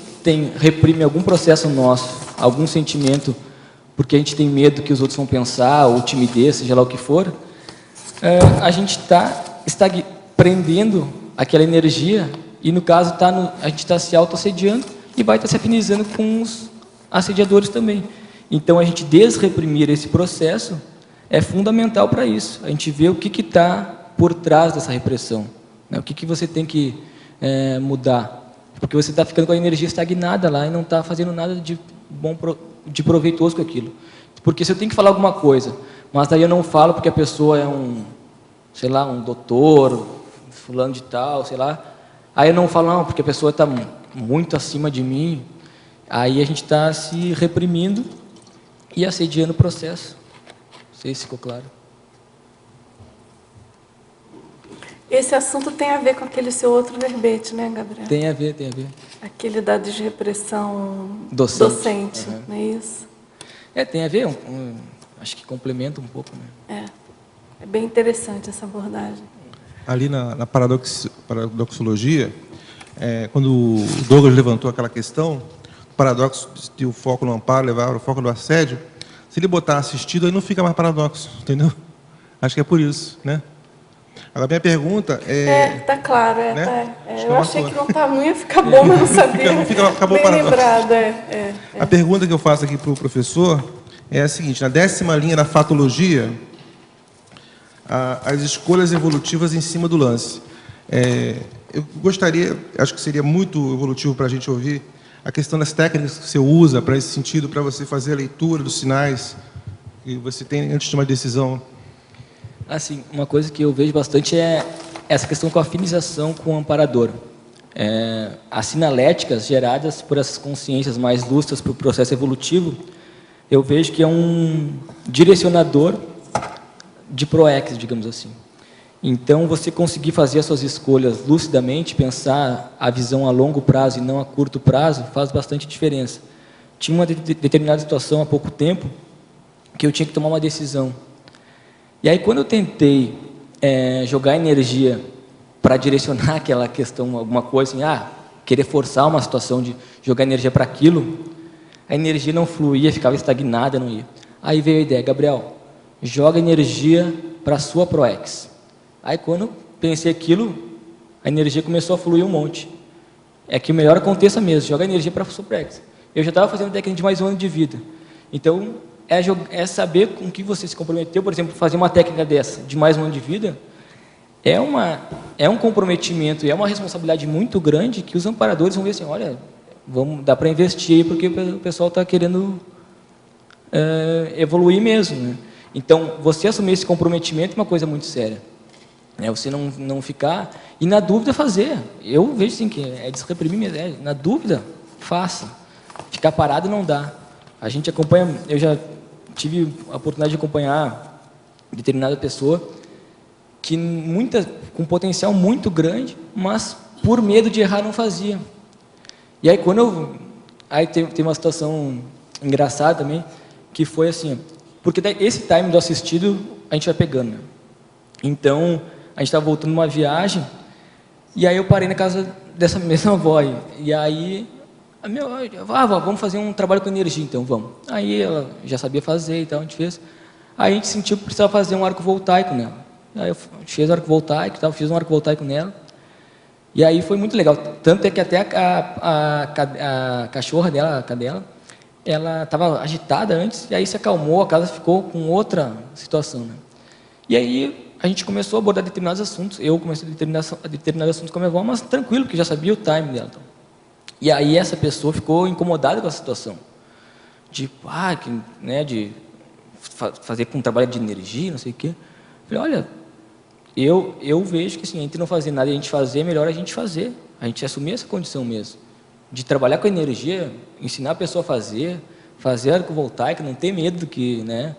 reprime algum processo nosso, algum sentimento, porque a gente tem medo que os outros vão pensar, ou timidez, seja lá o que for, a gente está prendendo aquela energia e, no caso, a gente está se auto-assediando e vai estar se afinizando com os assediadores também. Então, a gente desreprimir esse processo é fundamental para isso. A gente vê o que está por trás dessa repressão, né? O que você tem que mudar. Porque você está ficando com a energia estagnada lá e não está fazendo nada de bom, de proveitoso com aquilo. Porque se eu tenho que falar alguma coisa, mas daí eu não falo porque a pessoa é sei lá, um doutor, fulano de tal, sei lá. Aí eu não falo, não, porque a pessoa está muito acima de mim. Aí a gente está se reprimindo e assediando o processo. Não sei se ficou claro. Esse assunto tem a ver com aquele seu outro verbete, né, Gabriel? Tem a ver. Aquele da desrepressão docente. Não é isso? Tem a ver, acho que complementa um pouco. Né? É bem interessante essa abordagem. Ali na paradoxologia, quando o Douglas levantou aquela questão, o paradoxo de o foco no amparo levar o foco no assédio, se ele botar assistido, aí não fica mais paradoxo, entendeu? Acho que é por isso, né? Agora, minha pergunta tá claro, né? Eu achei que não ia ficar bom, mas não sabia. Acabou bem lembrado, A pergunta que eu faço aqui para o professor é a seguinte: na 10ª linha da fatologia, as escolhas evolutivas em cima do lance. Eu gostaria, acho que seria muito evolutivo para a gente ouvir a questão das técnicas que você usa para esse sentido, para você fazer a leitura dos sinais que você tem antes de uma decisão. Assim, uma coisa que eu vejo bastante é essa questão com a afinização com o amparador. As sinaléticas geradas por essas consciências mais lustras para o processo evolutivo, eu vejo que é um direcionador de PROEX, digamos assim. Então, você conseguir fazer as suas escolhas lucidamente, pensar a visão a longo prazo e não a curto prazo, faz bastante diferença. Tinha uma determinada situação há pouco tempo que eu tinha que tomar uma decisão. E aí, quando eu tentei jogar energia para direcionar aquela questão, alguma coisa, assim, querer forçar uma situação de jogar energia para aquilo, a energia não fluía, ficava estagnada, não ia. Aí veio a ideia: Gabriel, joga energia para a sua PROEX. Aí, quando eu pensei aquilo, a energia começou a fluir um monte. É que o melhor aconteça mesmo, joga energia para a sua PROEX. Eu já estava fazendo técnica de mais um ano de vida. Então, é saber com que você se comprometeu. Por exemplo, fazer uma técnica dessa, de mais um ano de vida, é um comprometimento e é uma responsabilidade muito grande que os amparadores vão ver assim, olha, dá para investir aí porque o pessoal está querendo evoluir mesmo, né? Então, você assumir esse comprometimento é uma coisa muito séria. Você não ficar... E na dúvida, fazer. Eu vejo assim, que é desreprimir mesmo. Na dúvida, faça. Ficar parado não dá. A gente acompanha... Eu já tive a oportunidade de acompanhar determinada pessoa que com potencial muito grande, mas por medo de errar não fazia. E aí, Aí tem uma situação engraçada também, que foi assim... Porque esse time do assistido, a gente vai pegando, né? Então, a gente estava voltando uma viagem, e aí eu parei na casa dessa mesma avó aí. E aí, avó, vamos fazer um trabalho com energia, então, vamos. Aí ela já sabia fazer e tal, a gente fez. Aí a gente sentiu que precisava fazer um arco voltaico nela. Aí a gente fez um arco voltaico e tal, fiz um arco voltaico nela. E aí foi muito legal. Tanto é que até a cachorra dela, a cadela, ela estava agitada antes, e aí se acalmou, a casa ficou com outra situação, né? E aí a gente começou a abordar determinados assuntos, eu comecei a determinados assuntos com a minha avó, mas tranquilo, porque já sabia o time dela. Então. E aí essa pessoa ficou incomodada com a situação, de fazer com um trabalho de energia, não sei o quê. Eu falei, olha, eu vejo que assim, entre não fazer nada e a gente fazer, melhor a gente fazer, a gente assumir essa condição mesmo. De trabalhar com energia, ensinar a pessoa a fazer arco voltaico, não ter medo do que, né?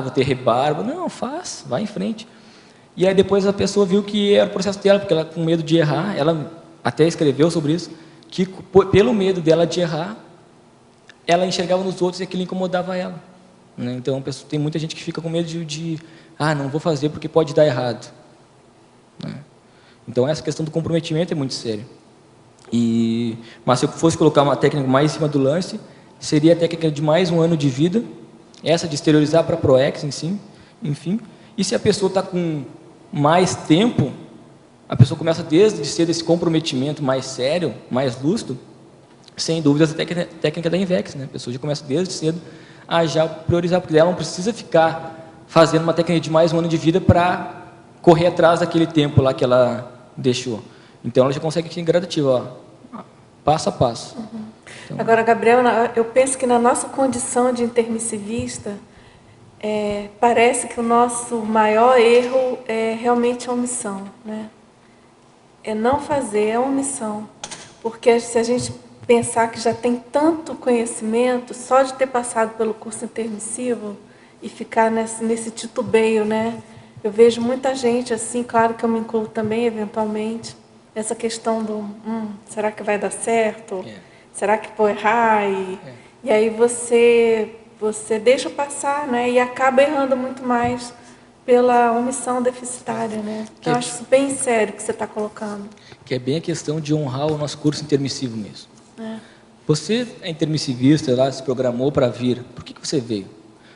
Vou ter rebarba. Não, faz, vai em frente. E aí depois a pessoa viu que era o processo dela, porque ela com medo de errar, ela até escreveu sobre isso, que pelo medo dela de errar, ela enxergava nos outros e aquilo incomodava ela. Né? Então tem muita gente que fica com medo de não vou fazer porque pode dar errado. Né? Então essa questão do comprometimento é muito séria. Mas se eu fosse colocar uma técnica mais em cima do lance, seria a técnica de mais um ano de vida, essa de exteriorizar para a ProEx enfim. E se a pessoa está com mais tempo, a pessoa começa desde cedo esse comprometimento mais sério, mais lúcido, sem dúvidas a técnica da Invex, né? A pessoa já começa desde cedo a já priorizar, porque ela não precisa ficar fazendo uma técnica de mais um ano de vida para correr atrás daquele tempo lá que ela deixou. Então, ela já consegue ir gradativo, passo a passo. Uhum. Então... Agora, Gabriel, eu penso que na nossa condição de intermissivista, parece que o nosso maior erro é realmente a omissão, né? É não fazer, é a omissão. Porque se a gente pensar que já tem tanto conhecimento, só de ter passado pelo curso intermissivo e ficar nesse titubeio, né? Eu vejo muita gente assim, claro que eu me incluo também, eventualmente, essa questão do, será que vai dar certo? Será que vou errar? E aí você deixa passar, né? E acaba errando muito mais pela omissão deficitária, né? Então, eu acho isso bem sério que você está colocando. Que é bem a questão de honrar o nosso curso intermissivo mesmo. Você é intermissivista, lá se programou para vir. Por que você veio?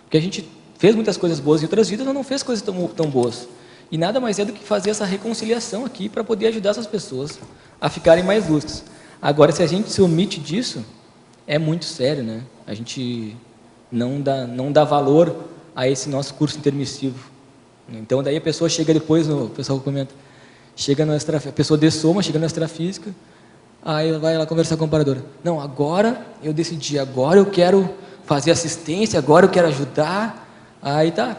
Porque a gente fez muitas coisas boas em outras vidas, mas não fez coisas tão boas. E nada mais é do que fazer essa reconciliação aqui para poder ajudar essas pessoas a ficarem mais lúcidas. Agora, se a gente se omite disso, é muito sério, né? A gente não dá valor a esse nosso curso intermissivo. Então, daí a pessoa chega depois, o pessoal comenta, a pessoa dessoma, chega na extrafísica, aí ela vai lá conversar com a amparadora. Não, agora eu decidi, agora eu quero fazer assistência, agora eu quero ajudar. Aí tá,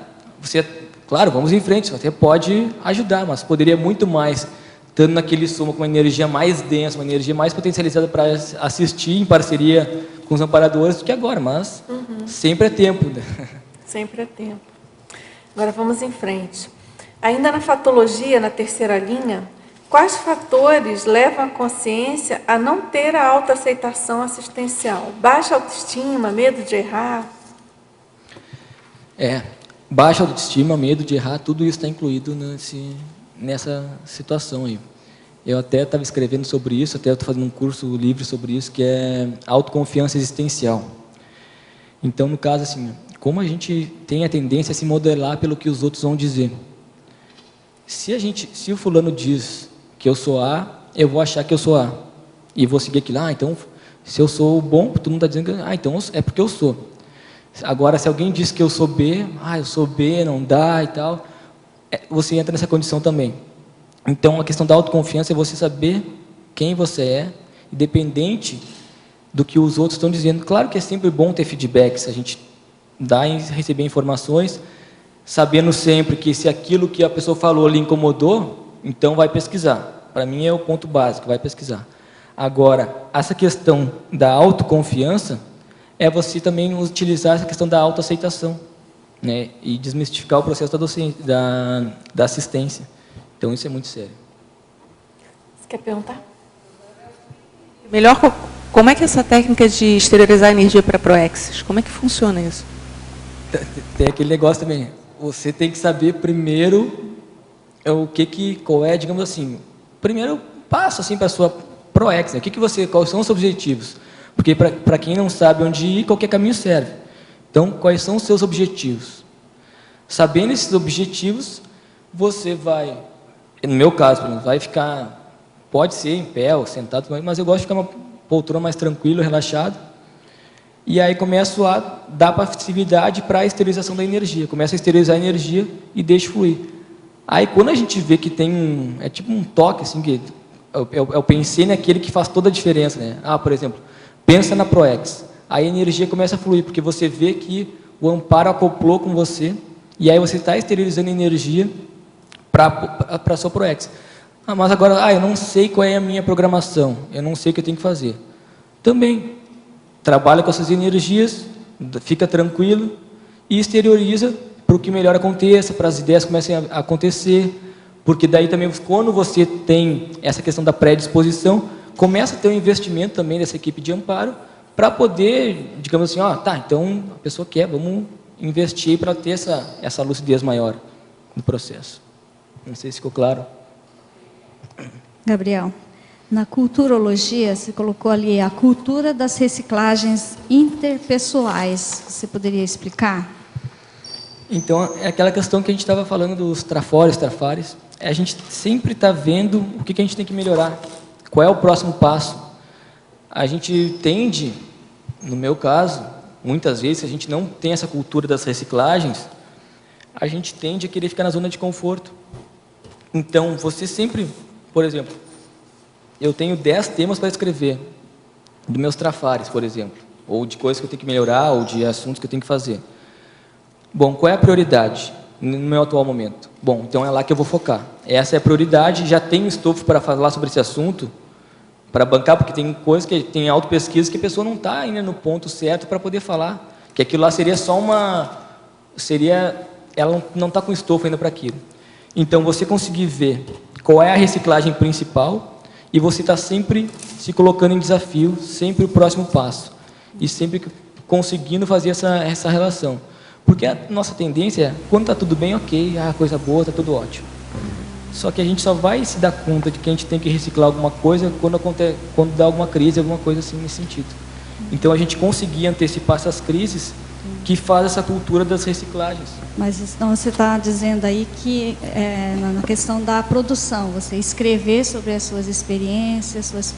claro, vamos em frente, você até pode ajudar, mas poderia muito mais, estando naquele soma com uma energia mais densa, uma energia mais potencializada para assistir em parceria com os amparadores do que agora, mas sempre é tempo. Né? Sempre é tempo. Agora vamos em frente. Ainda na fatologia, na terceira linha, quais fatores levam a consciência a não ter a autoaceitação assistencial? Baixa autoestima, medo de errar? Baixa autoestima, medo de errar, tudo isso está incluído nessa situação aí. Eu até estava escrevendo sobre isso, até estou fazendo um curso livre sobre isso, que é autoconfiança existencial. Então, no caso, assim, como a gente tem a tendência a se modelar pelo que os outros vão dizer. Se o fulano diz que eu sou A, eu vou achar que eu sou A. E vou seguir aquilo, então, se eu sou bom, todo mundo está dizendo que, então é porque eu sou. Agora, se alguém diz que eu sou B, eu sou B, não dá e tal, você entra nessa condição também. Então, a questão da autoconfiança é você saber quem você é, independente do que os outros estão dizendo. Claro que é sempre bom ter feedbacks, a gente dá e receber informações, sabendo sempre que se aquilo que a pessoa falou lhe incomodou, então vai pesquisar. Para mim é o ponto básico, vai pesquisar. Agora, essa questão da autoconfiança é você também utilizar essa questão da autoaceitação, né? E desmistificar o processo da assistência. Então, isso é muito sério. Você quer perguntar? Melhor, como é que é essa técnica de exteriorizar energia para Proexis? Como é que funciona isso? Tem aquele negócio também. Você tem que saber primeiro qual é, digamos assim, primeiro passo assim para a sua Proexis, né? Quais são os objetivos? Porque para quem não sabe onde ir, qualquer caminho serve. Então, quais são os seus objetivos? Sabendo esses objetivos, você vai, no meu caso, por exemplo, vai ficar, pode ser em pé ou sentado, mas eu gosto de ficar uma poltrona mais tranquilo, relaxado. E aí começo a dar passividade para a esterilização da energia. Começo a esterilizar a energia e deixo fluir. Aí quando a gente vê que tem é tipo um toque, assim, que eu pensei naquele que faz toda a diferença, né? Por exemplo, pensa na Proexis. Aí a energia começa a fluir, porque você vê que o amparo acoplou com você, e aí você está esterilizando energia para a sua Proexis. Mas agora, eu não sei qual é a minha programação, eu não sei o que eu tenho que fazer. Também, trabalha com essas energias, fica tranquilo e exterioriza para o que melhor aconteça, para as ideias comecem a acontecer, porque daí também, quando você tem essa questão da predisposição, começa a ter um investimento também dessa equipe de amparo, para poder, digamos assim, então a pessoa quer, vamos investir para ter essa lucidez maior no processo. Não sei se ficou claro. Gabriel, na culturologia, você colocou ali a cultura das reciclagens interpessoais. Você poderia explicar? Então, é aquela questão que a gente estava falando dos trafores, trafares. A gente sempre está vendo o que a gente tem que melhorar. Qual é o próximo passo? A gente tende, no meu caso, muitas vezes, se a gente não tem essa cultura das reciclagens, a gente tende a querer ficar na zona de conforto. Então, você sempre, por exemplo, eu tenho 10 temas para escrever, dos meus trafares, por exemplo, ou de coisas que eu tenho que melhorar, ou de assuntos que eu tenho que fazer. Bom, qual é a prioridade no meu atual momento? Bom, então é lá que eu vou focar. Essa é a prioridade, já tenho estofo para falar sobre esse assunto, para bancar, porque tem coisas que tem autopesquisa que a pessoa não está ainda no ponto certo para poder falar, que aquilo lá seria só ela não está com estofo ainda para aquilo. Então, você conseguir ver qual é a reciclagem principal e você está sempre se colocando em desafio, sempre o próximo passo, e sempre conseguindo fazer essa relação. Porque a nossa tendência é, quando está tudo bem, ok, coisa boa, está tudo ótimo. Só que a gente só vai se dar conta de que a gente tem que reciclar alguma coisa quando dá alguma crise, alguma coisa assim nesse sentido. Então, a gente conseguir antecipar essas crises que faz essa cultura das reciclagens. Mas então você está dizendo aí que na questão da produção, você escrever sobre as suas experiências, suas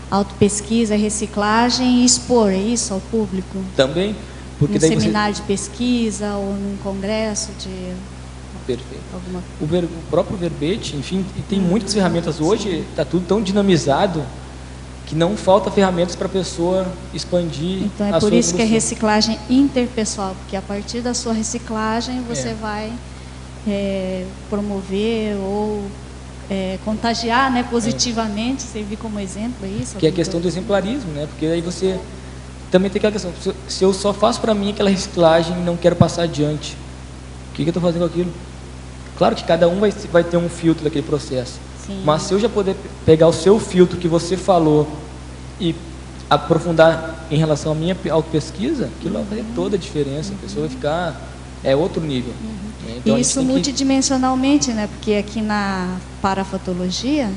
autopesquisa, reciclagem e expor isso ao público? Também. Porque num daí seminário de pesquisa ou num congresso de... Perfeito. alguma... O próprio verbete, enfim, tem muitas ferramentas. Hoje está tudo tão dinamizado que não falta ferramentas para a pessoa expandir. Então é por isso que é reciclagem interpessoal, porque a partir da sua reciclagem você vai promover ou contagiar, né, positivamente, servir como exemplo, é isso? Que é a questão do exemplarismo, né? Porque aí você também tem aquela questão, se eu só faço para mim aquela reciclagem e não quero passar adiante, o que eu estou fazendo com aquilo? Claro que cada um vai ter um filtro daquele processo. Sim. Mas se eu já puder pegar o seu filtro que você falou e aprofundar em relação à minha autopesquisa, aquilo vai fazer toda a diferença. A pessoa vai ficar outro nível. Então, isso multidimensionalmente, né? Porque aqui na parafatologia,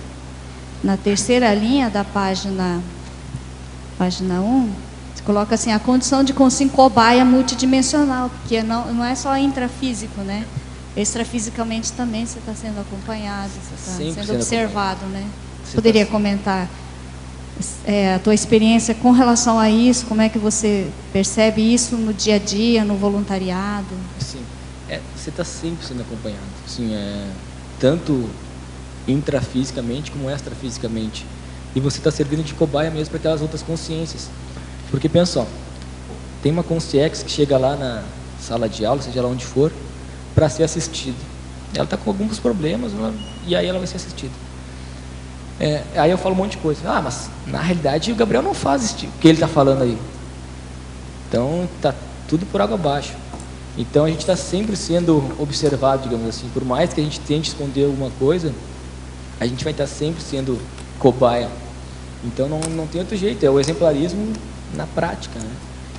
na terceira linha da página 1, você coloca assim, a condição de consim cobaia multidimensional, porque não é só intrafísico, né? Extrafisicamente também você está sendo acompanhado, você está sendo observado, né? Você poderia comentar a tua experiência com relação a isso, como é que você percebe isso no dia a dia, no voluntariado? Sim, você está sempre sendo acompanhado, assim, tanto intrafisicamente como extrafisicamente. E você está servindo de cobaia mesmo para aquelas outras consciências. Porque pensa, ó, tem uma consciência que chega lá na sala de aula, seja lá onde for, para ser assistida. Ela está com alguns problemas, e aí ela vai ser assistida. Aí eu falo um monte de coisa. Mas na realidade o Gabriel não faz o que ele está falando aí. Então está tudo por água abaixo. Então a gente está sempre sendo observado, digamos assim. Por mais que a gente tente esconder alguma coisa, a gente vai estar sempre sendo cobaia. Então não tem outro jeito, é o exemplarismo na prática, né?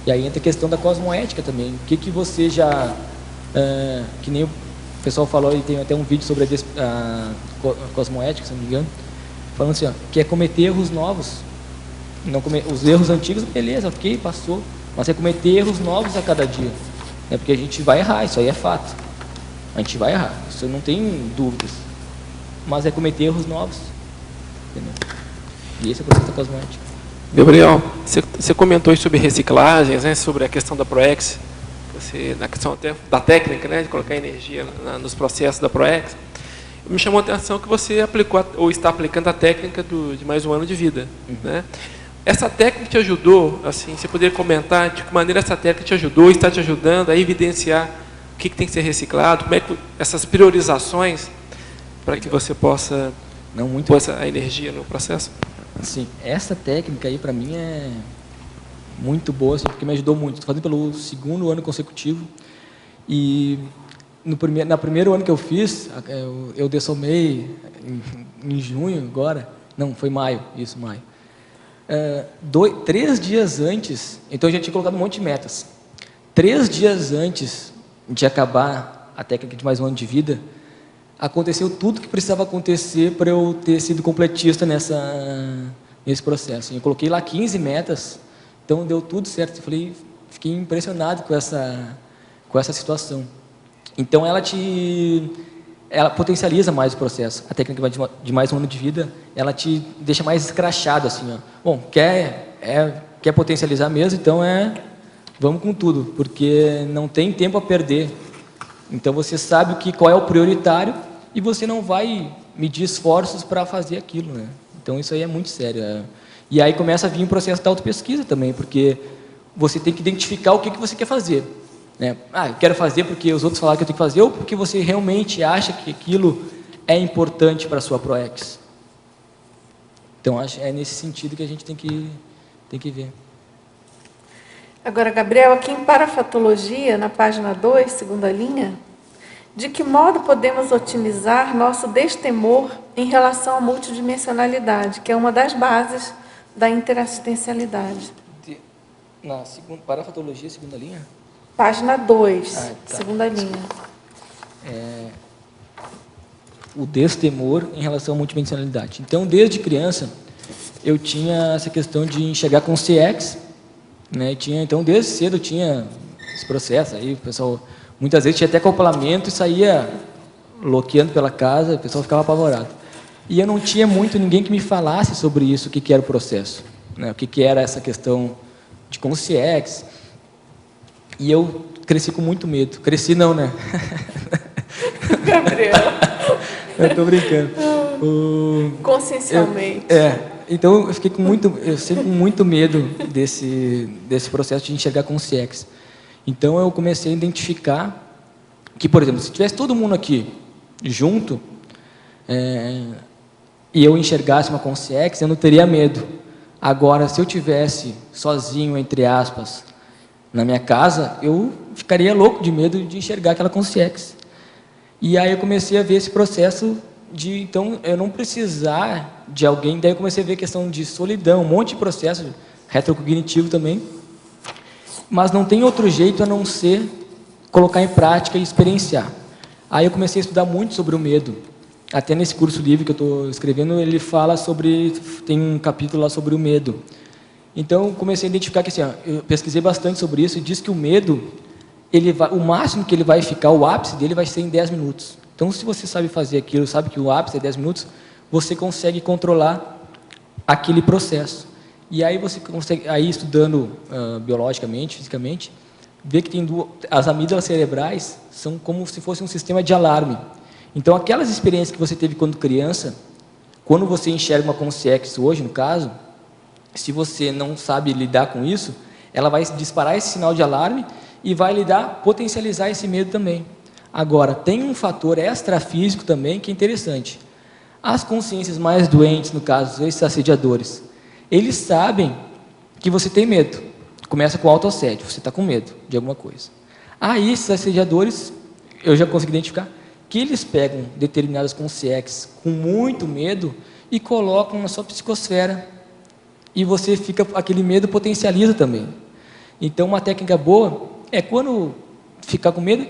E aí entra a questão da cosmoética também. O que você já... que nem o pessoal falou, e tem até um vídeo sobre a cosmoética, se não me engano, falando assim, que é cometer erros novos. Os erros antigos, beleza, ok, passou. Mas é cometer erros novos a cada dia. Porque a gente vai errar, isso aí é fato. A gente vai errar, isso não tem dúvidas. Mas é cometer erros novos. Entendeu? E esse é o processo da cosmoética. Gabriel, você comentou sobre reciclagens, né, sobre a questão da ProEx, na questão até da técnica, né, de colocar energia nos processos da ProEx. Me chamou a atenção que você aplicou ou está aplicando a técnica de mais um ano de vida. Né? Essa técnica te ajudou, assim, você poderia comentar de que maneira essa técnica te ajudou, está te ajudando a evidenciar o que tem que ser reciclado, como é que essas priorizações para que você possa pôr essa energia no processo? Sim, essa técnica aí para mim é muito boa, assim, porque me ajudou muito. Estou fazendo pelo 2º ano consecutivo e no primeiro ano que eu fiz, eu dessomei em junho agora, não, foi maio, 3 dias antes, então eu já tinha colocado um monte de metas. 3 dias antes de acabar a técnica de mais um ano de vida, aconteceu tudo que precisava acontecer para eu ter sido completista nesse processo. Eu coloquei lá 15 metas, então deu tudo certo. Eu fiquei impressionado com essa situação. Então ela potencializa mais o processo. A técnica de mais um ano de vida, ela te deixa mais escrachado assim, ó. Bom, quer potencializar mesmo, então vamos com tudo, porque não tem tempo a perder. Então você sabe qual é o prioritário e você não vai medir esforços para fazer aquilo, né? Então isso aí é muito sério. E aí começa a vir o processo da autopesquisa também, porque você tem que identificar o que você quer fazer. Né? Eu quero fazer porque os outros falaram que eu tenho que fazer, ou porque você realmente acha que aquilo é importante para a sua ProEx. Então é nesse sentido que a gente tem que ver. Agora, Gabriel, aqui em Parafatologia, na página 2, segunda linha, de que modo podemos otimizar nosso destemor em relação à multidimensionalidade, que é uma das bases da interassistencialidade? Na Parafatologia, segunda linha? Página 2, segunda linha. O destemor em relação à multidimensionalidade. Então, desde criança, eu tinha essa questão de enxergar com CX, né? Então, desde cedo eu tinha esse processo. Aí o pessoal, muitas vezes, tinha até acoplamento e saía loqueando pela casa, o pessoal ficava apavorado. E eu não tinha ninguém que me falasse sobre isso, o que era o processo, né? O que era essa questão de consciência. E eu cresci com muito medo. Cresci não, né? Gabriel. Eu estou brincando. Consciencialmente. Então eu sempre com muito medo desse processo de enxergar consciência. Então eu comecei a identificar que, por exemplo, se tivesse todo mundo aqui junto e eu enxergasse uma consciência, eu não teria medo. Agora, se eu tivesse sozinho, entre aspas, na minha casa, eu ficaria louco de medo de enxergar aquela consciência. E aí eu comecei a ver esse processo de, então, eu não precisar de alguém. Daí eu comecei a ver a questão de solidão, um monte de processo retrocognitivo também. Mas não tem outro jeito a não ser colocar em prática e experienciar. Aí eu comecei a estudar muito sobre o medo. Até nesse curso livre que eu estou escrevendo, ele fala tem um capítulo lá sobre o medo. Então, eu comecei a identificar que, assim, eu pesquisei bastante sobre isso e diz que o medo, o máximo que ele vai ficar, o ápice dele vai ser em 10 minutos. Então, se você sabe fazer aquilo, sabe que o ápice é 10 minutos, você consegue controlar aquele processo. E aí você consegue, aí estudando biologicamente, fisicamente, ver que tem as amígdalas cerebrais são como se fosse um sistema de alarme. Então, aquelas experiências que você teve quando criança, quando você enxerga uma consciência hoje, no caso, se você não sabe lidar com isso, ela vai disparar esse sinal de alarme e vai potencializar esse medo também. Agora, tem um fator extrafísico também que é interessante. As consciências mais doentes, no caso, esses assediadores, eles sabem que você tem medo. Começa com autoassédio, você está com medo de alguma coisa. Aí, esses assediadores, eu já consegui identificar, que eles pegam determinadas consciências com muito medo e colocam na sua psicosfera. E você fica, aquele medo potencializa também. Então, uma técnica boa é quando ficar com medo,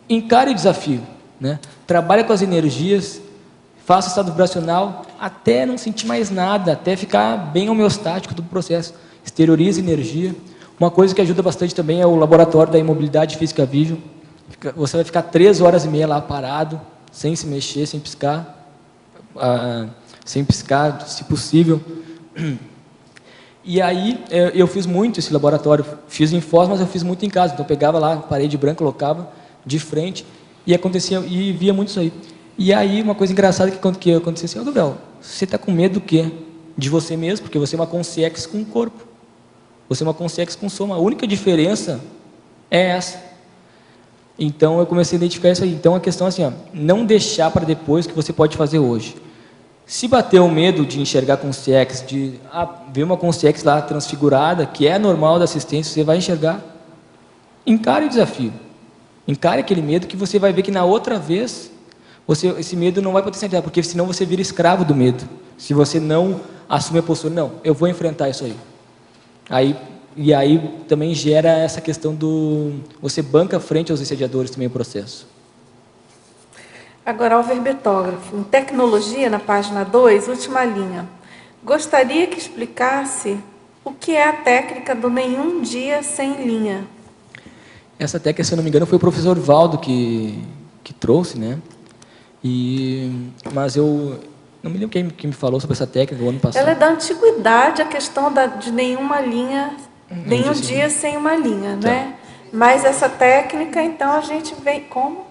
encare o desafio, né? Trabalhe com as energias, faça o estado vibracional até não sentir mais nada, até ficar bem homeostático do processo. Exteriorize energia. Uma coisa que ajuda bastante também é o laboratório da imobilidade física Vision. Você vai ficar 3 horas e meia lá parado, sem se mexer, sem piscar, se possível. E aí, eu fiz muito esse laboratório, fiz em Foz, mas eu fiz muito em casa. Então, eu pegava lá, parede branca, colocava de frente, e acontecia, e via muito isso aí. E aí, uma coisa engraçada que acontecia assim, Gabriel, você está com medo do quê? De você mesmo, porque você é uma consciência com o corpo. Você é uma consciência com soma. A única diferença é essa. Então, eu comecei a identificar isso aí. Então, a questão é assim, não deixar para depois o que você pode fazer hoje. Se bater o medo de enxergar consciência, de ver uma consciência lá transfigurada, que é normal da assistência, você vai enxergar, encare o desafio. Encare aquele medo que você vai ver que na outra vez, esse medo não vai potencializar, porque senão você vira escravo do medo. Se você não assume a postura, não, eu vou enfrentar isso aí. E aí também gera essa questão você banca frente aos assediadores também o processo. Agora, ao verbetógrafo, em tecnologia, na página 2, última linha. Gostaria que explicasse o que é a técnica do nenhum dia sem linha. Essa técnica, se eu não me engano, foi o professor Valdo que trouxe, né? Mas eu não me lembro quem me falou sobre essa técnica no ano passado. Ela é da antiguidade, a questão de nenhuma linha, nenhum dia sem uma linha, né? Mas essa técnica, então, a gente vem... Como?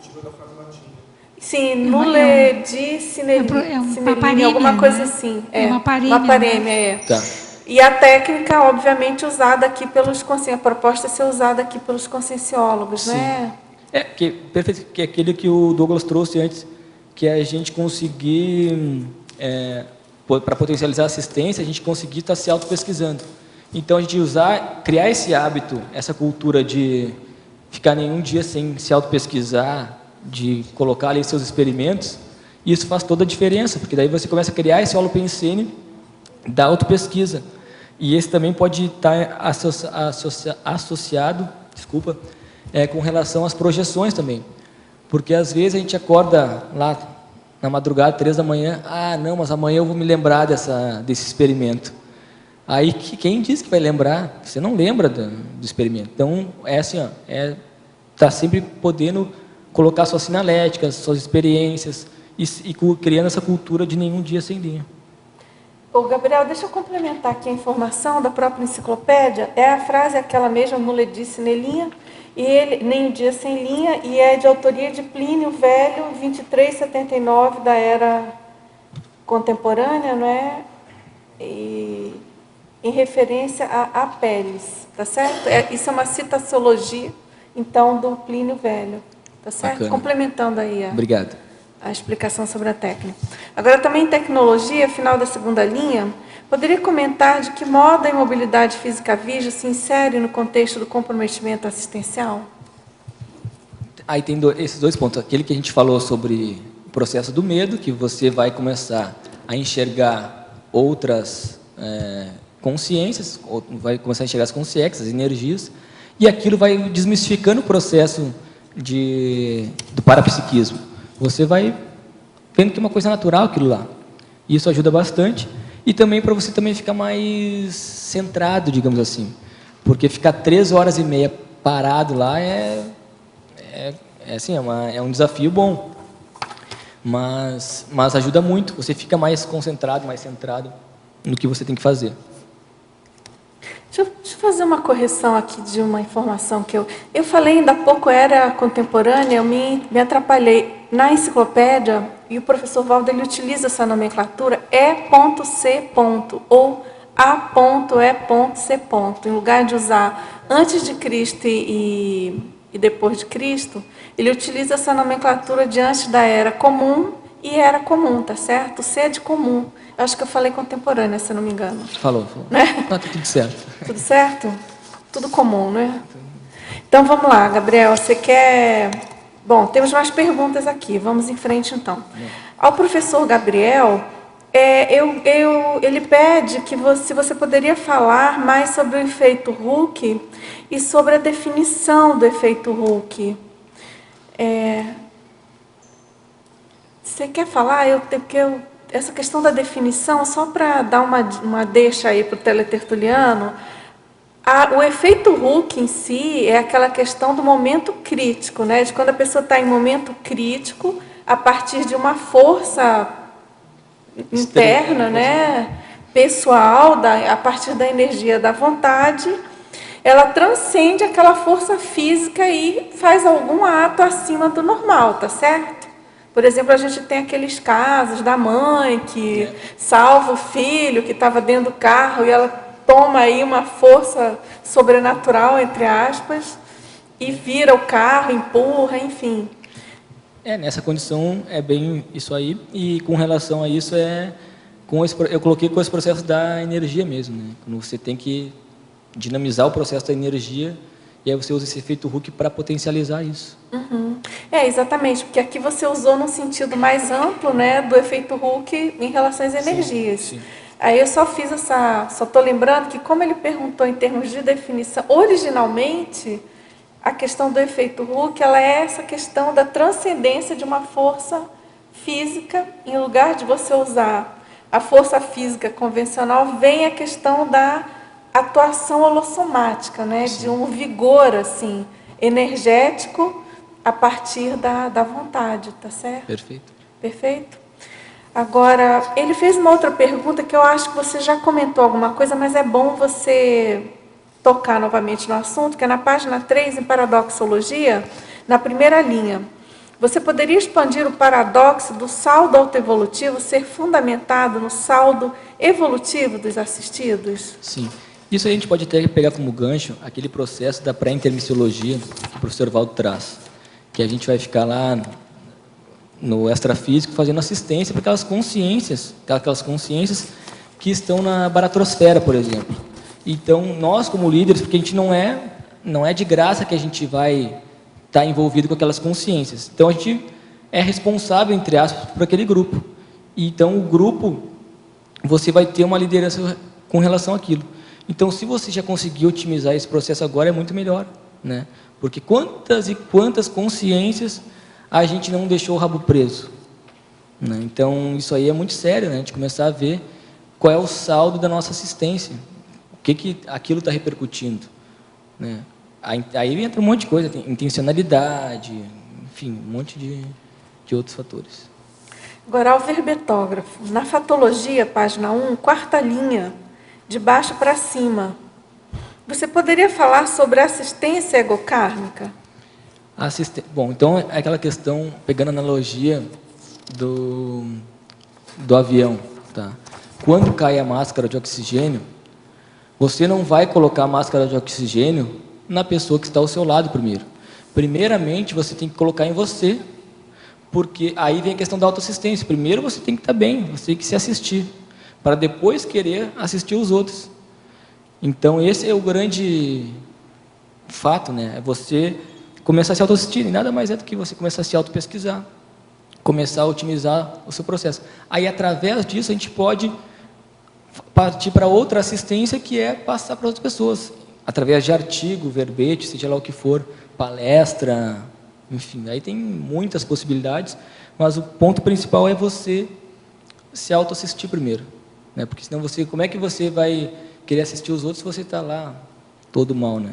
Sim, nule di cineline, alguma coisa assim. Uma parêmia. Uma parêmia, Tá. E a técnica, obviamente, usada aqui pelos consciênciólogos, a proposta é ser usada aqui pelos conscienciólogos, né? Perfeito, que é aquele que o Douglas trouxe antes, que é a gente conseguir, para potencializar a assistência, a gente conseguir estar se auto-pesquisando. Então, a gente criar esse hábito, essa cultura de ficar nenhum dia sem se auto-pesquisar, de colocar ali seus experimentos, isso faz toda a diferença, porque daí você começa a criar esse holopensene da autopesquisa. E esse também pode estar associado, com relação às projeções também. Porque às vezes a gente acorda lá na madrugada, 3 da manhã, não, mas amanhã eu vou me lembrar desse experimento. Aí quem diz que vai lembrar? Você não lembra do experimento. Então, tá sempre podendo colocar suas sinaléticas, suas experiências, e criando essa cultura de nenhum dia sem linha. Ô, Gabriel, deixa eu complementar aqui a informação da própria enciclopédia. A frase é aquela mesma, nule di cinelinha, e ele, nenhum dia sem linha, e é de autoria de Plínio Velho, 2379, da era contemporânea, não é? E em referência a Apelles, tá certo? Isso é uma citaciologia, então, do Plínio Velho. Tá certo? Bacana. Complementando aí Obrigado. A explicação sobre a técnica. Agora, também em tecnologia, final da segunda linha, poderia comentar de que modo a imobilidade física Vision se insere no contexto do comprometimento assistencial? Aí tem esses 2 pontos. Aquele que a gente falou sobre o processo do medo, que você vai começar a enxergar outras consciências, vai começar a enxergar as consciências, as energias, e aquilo vai desmistificando o processo do parapsiquismo. Você vai vendo que é uma coisa natural aquilo lá. Isso ajuda bastante. E também para você também ficar mais centrado, digamos assim. Porque ficar 3 horas e meia parado lá é um desafio bom. Mas ajuda muito. Você fica mais concentrado, mais centrado no que você tem que fazer. fazer uma correção aqui de uma informação que eu falei ainda há pouco, era contemporânea, eu me atrapalhei. Na enciclopédia, e o professor Valdo ele utiliza essa nomenclatura E.C. ou A.E.C. Em lugar de usar antes de Cristo e depois de Cristo, ele utiliza essa nomenclatura de antes da Era Comum e Era Comum, tá certo? O C é de comum. Eu acho que eu falei contemporânea, se eu não me engano. Falou. Né? Tá tudo certo. Tudo certo? Tudo comum, né? Então, vamos lá, Gabriel, você quer... Bom, temos mais perguntas aqui, vamos em frente, então. Ao professor Gabriel, ele pede que você poderia falar mais sobre o efeito Hooke e sobre a definição do efeito Hooke. Você quer falar? Essa questão da definição, só para dar uma deixa aí para o teletertuliano, o efeito Hooke em si é aquela questão do momento crítico, né? De quando a pessoa está em momento crítico, a partir de uma força interna, né? Pessoal, a partir da energia da vontade, ela transcende aquela força física e faz algum ato acima do normal, tá certo? Por exemplo, a gente tem aqueles casos da mãe que salva o filho que estava dentro do carro e ela toma aí uma força sobrenatural, entre aspas, e vira o carro, empurra, enfim. Nessa condição é bem isso aí, e com relação a isso eu coloquei com esse processo da energia mesmo, né? Quando você tem que dinamizar o processo da energia, e aí você usa esse efeito Hooke para potencializar isso. Uhum. Exatamente, porque aqui você usou num sentido mais amplo, né, do efeito Hooke em relação às energias. Sim. Aí eu só estou lembrando que como ele perguntou em termos de definição, originalmente, a questão do efeito Hooke, ela é essa questão da transcendência de uma força física, em lugar de você usar a força física convencional, vem a questão da atuação holossomática, né? De um vigor assim, energético a partir da vontade, tá certo? Perfeito. Perfeito? Agora, ele fez uma outra pergunta que eu acho que você já comentou alguma coisa, mas é bom você tocar novamente no assunto, que é na página 3, em Paradoxologia, na primeira linha. Você poderia expandir o paradoxo do saldo autoevolutivo ser fundamentado no saldo evolutivo dos assistidos? Sim. Isso a gente pode até pegar como gancho aquele processo da pré-intermissiologia que o professor Valdo traz, que a gente vai ficar lá no extrafísico fazendo assistência para aquelas consciências que estão na baratrosfera, por exemplo. Então, nós como líderes, porque a gente não é de graça que a gente vai estar envolvido com aquelas consciências. Então, a gente é responsável, entre aspas, por aquele grupo. E, então, o grupo, você vai ter uma liderança com relação àquilo. Então, se você já conseguir otimizar esse processo agora, é muito melhor, né? Porque quantas e quantas consciências a gente não deixou o rabo preso, né? Então, isso aí é muito sério, né? A gente começar a ver qual é o saldo da nossa assistência, o que aquilo está repercutindo, né? Aí entra um monte de coisa, tem intencionalidade, enfim, um monte de outros fatores. Agora, o verbetógrafo. Na fatologia, página 1, quarta linha, de baixo para cima. Você poderia falar sobre assistência egocármica? Bom, então é aquela questão, pegando a analogia do avião, tá? Quando cai a máscara de oxigênio, você não vai colocar a máscara de oxigênio na pessoa que está ao seu lado primeiro. Primeiramente, você tem que colocar em você, porque aí vem a questão da autoassistência. Primeiro você tem que estar bem, você tem que se assistir, para depois querer assistir os outros. Então, esse é o grande fato, né? É você começar a se autoassistir, e nada mais é do que você começar a se autopesquisar, começar a otimizar o seu processo. Aí, através disso, a gente pode partir para outra assistência, que é passar para outras pessoas, através de artigo, verbete, seja lá o que for, palestra, enfim, aí tem muitas possibilidades, mas o ponto principal é você se autoassistir primeiro, né? Porque senão como é que você vai querer assistir os outros se você está lá todo mal, né?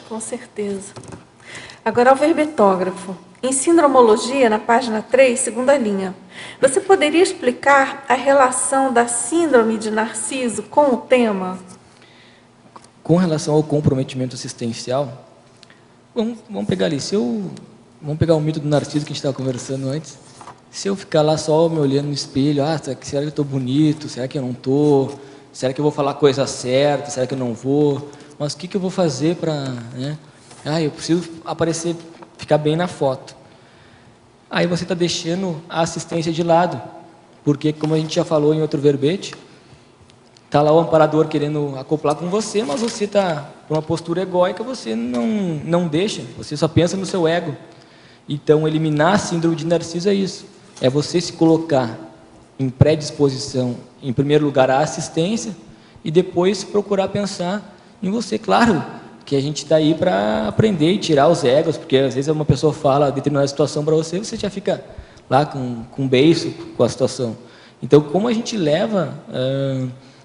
Com certeza. Agora, o verbetógrafo. Em sindromologia, na página 3, segunda linha, você poderia explicar a relação da síndrome de Narciso com o tema? com relação ao comprometimento assistencial, vamos pegar ali, vamos pegar o mito do Narciso que a gente estava conversando antes. Se eu ficar lá só me olhando no espelho, será que eu estou bonito? Será que eu não estou? Será que eu vou falar a coisa certa? Será que eu não vou? Mas o que eu vou fazer para... Né? Eu preciso aparecer, ficar bem na foto. Aí você está deixando a assistência de lado, porque, como a gente já falou em outro verbete, está lá o amparador querendo acoplar com você, mas você está com uma postura egóica, você não deixa, você só pensa no seu ego. Então, eliminar a síndrome de Narciso é isso. É você se colocar em predisposição, em primeiro lugar, à assistência, e depois procurar pensar em você. Claro que a gente está aí para aprender e tirar os egos, porque às vezes uma pessoa fala determinada situação para você, você já fica lá com um beiço com a situação. Então, como a gente leva...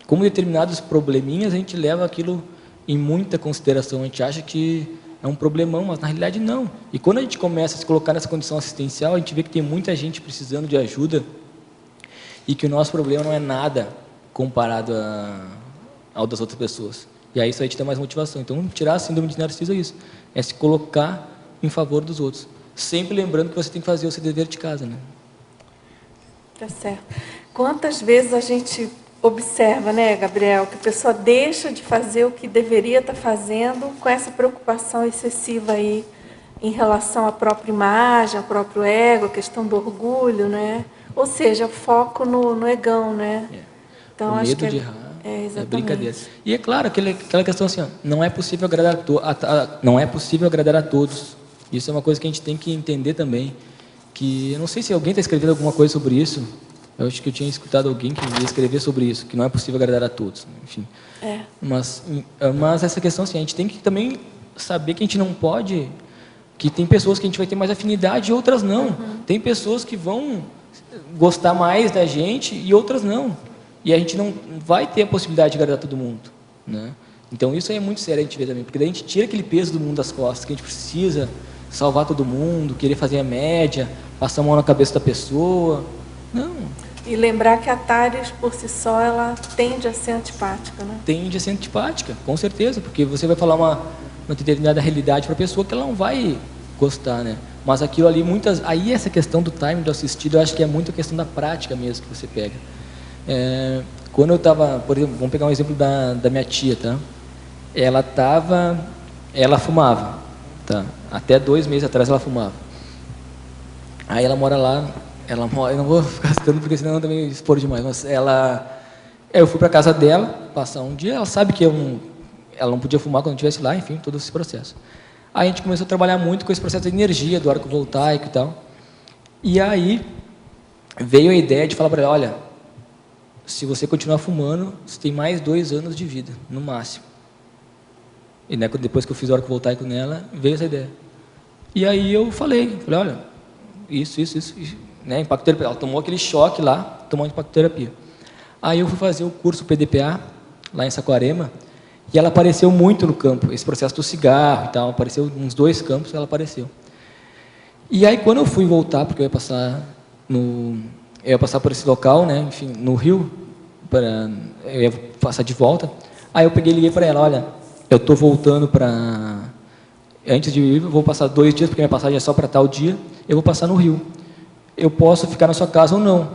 como determinados probleminhas, a gente leva aquilo em muita consideração. A gente acha que é um problemão, mas na realidade não. E quando a gente começa a se colocar nessa condição assistencial, a gente vê que tem muita gente precisando de ajuda e que o nosso problema não é nada comparado ao das outras pessoas. E aí isso aí te dá mais motivação. Então, tirar a síndrome de Narciso é isso. É se colocar em favor dos outros. Sempre lembrando que você tem que fazer o seu dever de casa, né? Tá certo. Quantas vezes a gente observa, né, Gabriel, que a pessoa deixa de fazer o que deveria estar fazendo com essa preocupação excessiva aí em relação à própria imagem, ao próprio ego, a questão do orgulho, né? Ou seja, foco no egão, né? Então, o acho medo que de errar é exatamente. brincadeira. E é claro, aquela questão assim, não é possível agradar a todos. Isso é uma coisa que a gente tem que entender também. Que eu não sei se alguém está escrevendo alguma coisa sobre isso. Eu acho que eu tinha escutado alguém que ia escrever sobre isso, que não é possível agradar a todos. Enfim. Mas essa questão, assim, a gente tem que também saber que a gente não pode... Que tem pessoas que a gente vai ter mais afinidade e outras não. Tem pessoas que vão gostar mais da gente e outras não. E a gente não vai ter a possibilidade de agradar todo mundo, né? Então isso aí é muito sério a gente ver também, porque daí a gente tira aquele peso do mundo das costas, que a gente precisa salvar todo mundo, querer fazer a média, passar a mão na cabeça da pessoa. Não. E lembrar que a Thares, por si só, ela tende a ser antipática, né? Tende a ser antipática, com certeza, porque você vai falar uma determinada realidade para a pessoa que ela não vai gostar, né? Mas aquilo ali, aí essa questão do timing do assistido, eu acho que é muito a questão da prática mesmo que você pega. Quando eu estava, por exemplo, vamos pegar um exemplo da minha tia, tá? Ela fumava, tá? Até 2 meses atrás ela fumava. Aí ela mora lá, eu não vou ficar citando porque senão eu também expor demais, mas eu fui para casa dela, passar um dia, ela sabe que ela não podia fumar quando eu estivesse lá, enfim, todo esse processo. Aí a gente começou a trabalhar muito com esse processo de energia, do arco voltaico e tal. E aí veio a ideia de falar para ela, olha, se você continuar fumando, você tem mais 2 anos de vida, no máximo. E né, depois que eu fiz o arco voltaico nela, veio essa ideia. E aí eu falei, olha, isso, né, impactoterapia. Ela tomou aquele choque lá, tomou impactoterapia. Aí eu fui fazer o curso PDPA, lá em Saquarema, e ela apareceu muito no campo, esse processo do cigarro e tal, apareceu uns 2 campos, ela apareceu. E aí quando eu fui voltar, porque eu ia passar por esse local, né, enfim, no Rio, eu ia passar de volta, aí eu peguei e liguei para ela, olha, eu estou voltando para... Antes de ir, eu vou passar 2 dias, porque minha passagem é só para tal dia, eu vou passar no Rio. Eu posso ficar na sua casa ou não,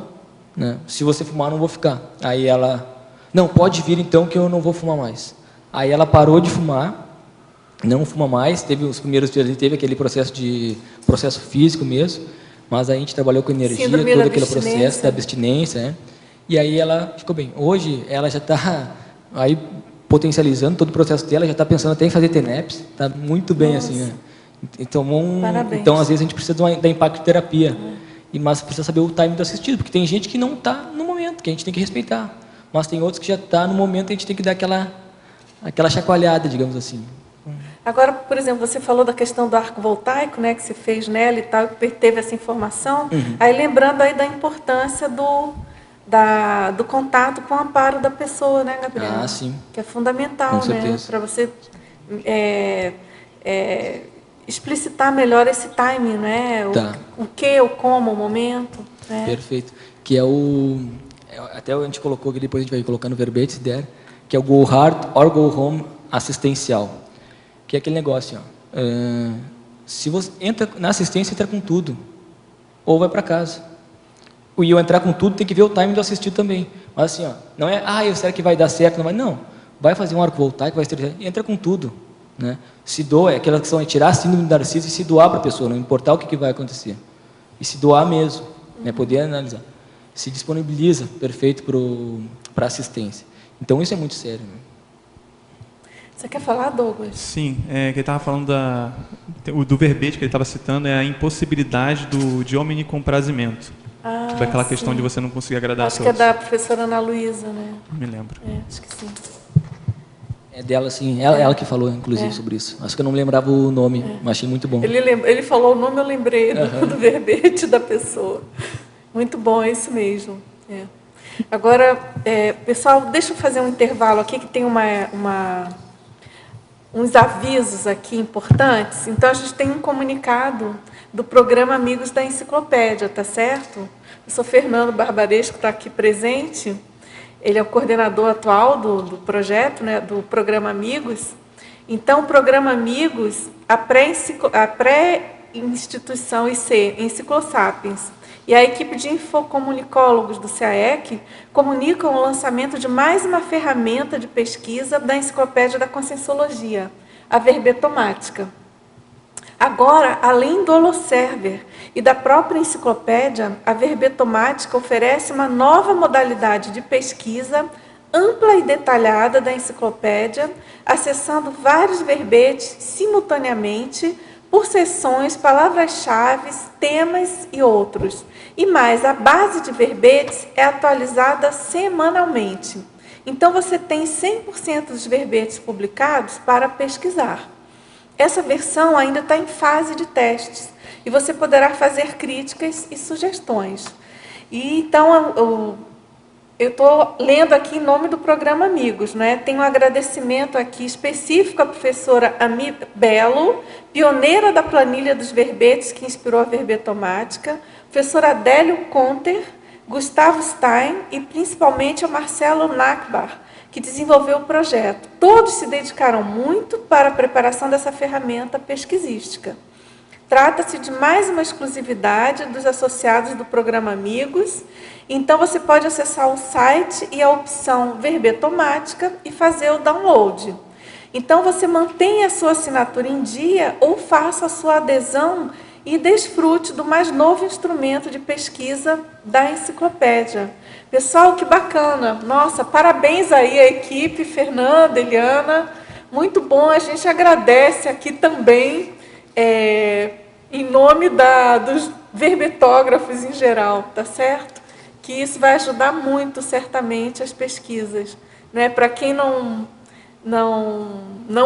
né? Se você fumar, eu não vou ficar. Aí ela, não, pode vir então que eu não vou fumar mais. Aí ela parou de fumar, não fuma mais, teve os primeiros dias ali, teve aquele processo físico mesmo, mas a gente trabalhou com energia, todo aquele processo da abstinência, né? E aí ela ficou bem. Hoje ela já está aí potencializando todo o processo dela, já está pensando até em fazer TENEPS, está muito bem. Nossa. Assim, né? Então, às vezes a gente precisa da impactoterapia, mas precisa saber o timing do assistido, porque tem gente que não está no momento, que a gente tem que respeitar, mas tem outros que já está no momento e a gente tem que dar aquela chacoalhada, digamos assim. Agora, por exemplo, você falou da questão do arco voltaico, né, que você fez nela e tal, que teve essa informação. Aí lembrando aí da importância do contato com o amparo da pessoa, né, Gabriel? Ah, sim. Que é fundamental, né, para você explicitar melhor esse timing, né? O que, o como, o momento. Né? Perfeito. Que é até a gente colocou, que depois a gente vai colocar no verbete, se der, que é o go hard or go home assistencial, que é aquele negócio, ó, se você entra na assistência, entra com tudo, ou vai para casa. E eu entrar com tudo, tem que ver o timing do assistir também. Mas assim, ó, não é, será que vai dar certo? Não vai, não. Vai fazer um arco voltaico, vai ter, entra com tudo, né? Se doa, aquela questão é tirar a síndrome do narciso e se doar para a pessoa, não importar o que vai acontecer. E se doar mesmo, né? Poder analisar. Se disponibiliza, perfeito, para assistência. Então, isso é muito sério, né? Você quer falar, Douglas? Sim, que ele estava falando do verbete que ele estava citando, é a impossibilidade de hominicomprasimento. Daquela questão de você não conseguir agradar a todos. Acho que é da professora Ana Luísa, né? Não me lembro. Acho que sim. É dela, sim. Ela que falou, inclusive, sobre isso. Acho que eu não lembrava o nome, mas achei muito bom. Ele falou o nome, eu lembrei do verbete da pessoa. Muito bom, é isso mesmo. Agora, pessoal, deixa eu fazer um intervalo aqui, que tem uns avisos aqui importantes. Então, a gente tem um comunicado do programa Amigos da Enciclopédia, tá certo? O professor Fernando Barbaresco está aqui presente. Ele é o coordenador atual do projeto, né, do programa Amigos. Então, o programa Amigos, a pré-instituição IC, Enciclosapiens, e a equipe de infocomunicólogos do CAEC comunicam o lançamento de mais uma ferramenta de pesquisa da Enciclopédia da Conscienciologia, a verbetomática. Agora, além do Holoserver e da própria enciclopédia, a verbetomática oferece uma nova modalidade de pesquisa ampla e detalhada da enciclopédia, acessando vários verbetes simultaneamente, por seções, palavras-chave, temas e outros. E mais, a base de verbetes é atualizada semanalmente. Então, você tem 100% dos verbetes publicados para pesquisar. Essa versão ainda está em fase de testes e você poderá fazer críticas e sugestões. E então, eu estou lendo aqui em nome do programa Amigos, né? Tem um agradecimento aqui específico à professora Ami Belo, pioneira da planilha dos verbetes que inspirou a verbetomática, professor Adélio Conter, Gustavo Stein e principalmente ao Marcelo Nakbar, que desenvolveu o projeto. Todos se dedicaram muito para a preparação dessa ferramenta pesquisística. Trata-se de mais uma exclusividade dos associados do programa Amigos. Então, você pode acessar o site e a opção verbetomática e fazer o download. Então, você mantenha a sua assinatura em dia ou faça a sua adesão e desfrute do mais novo instrumento de pesquisa da enciclopédia. Pessoal, que bacana! Nossa, parabéns aí à equipe, Fernanda, Eliana. Muito bom, a gente agradece aqui também, em nome dos verbetógrafos em geral, tá certo? Que isso vai ajudar muito, certamente, as pesquisas, né? Para quem não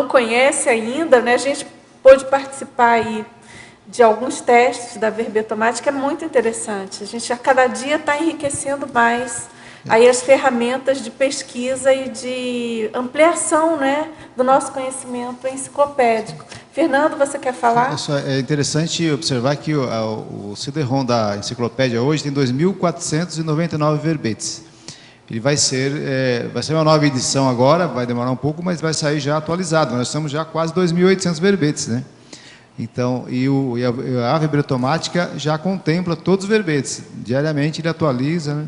conhece ainda, né, a gente pôde participar aí de alguns testes da verbetomática, é muito interessante. A gente a cada dia está enriquecendo mais aí as ferramentas de pesquisa e de ampliação, né, do nosso conhecimento enciclopédico. Fernando, você quer falar? É interessante observar que o CD-ROM da enciclopédia hoje tem 2.499 verbetes. Ele vai ser uma nova edição agora, vai demorar um pouco, mas vai sair já atualizado. Nós estamos já quase 2.800 verbetes, né? Então, a verbetomática já contempla todos os verbetes. Diariamente ele atualiza, né?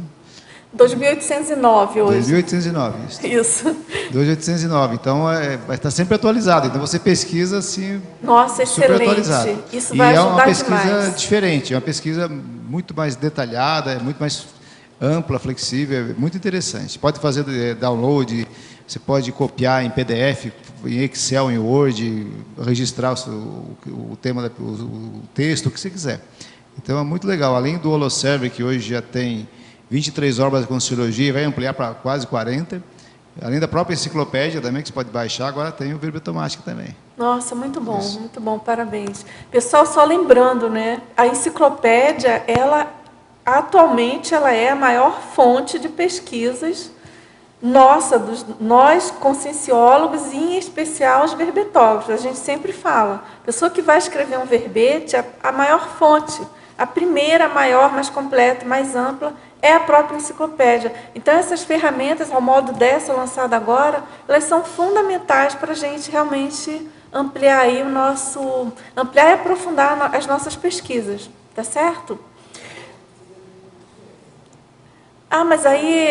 2.809 hoje. 2.809, isso. 2.809, então vai estar sempre atualizado. Então você pesquisa assim. Nossa, super excelente. Atualizado. Isso vai ajudar demais. E é uma pesquisa demais. diferente, é uma pesquisa muito mais detalhada, é muito mais ampla, flexível, é muito interessante. Pode fazer download, você pode copiar em PDF, em Excel, em Word, registrar o tema, o texto, o que você quiser. Então é muito legal. Além do Holoserver, que hoje já tem 23 obras de Conscienciologia, vai ampliar para quase 40. Além da própria enciclopédia também, que você pode baixar, agora tem o verbetomática também. Nossa, muito bom, parabéns. Pessoal, só lembrando, né, a enciclopédia, atualmente, ela é a maior fonte de pesquisas nós conscienciólogos, e em especial os verbetógrafos. A gente sempre fala, a pessoa que vai escrever um verbete, a maior fonte, a primeira, a maior, mais completa, mais ampla, é a própria enciclopédia. Então, essas ferramentas, ao modo dessa lançada agora, elas são fundamentais para a gente realmente ampliar aí ampliar e aprofundar as nossas pesquisas, tá certo? Mas aí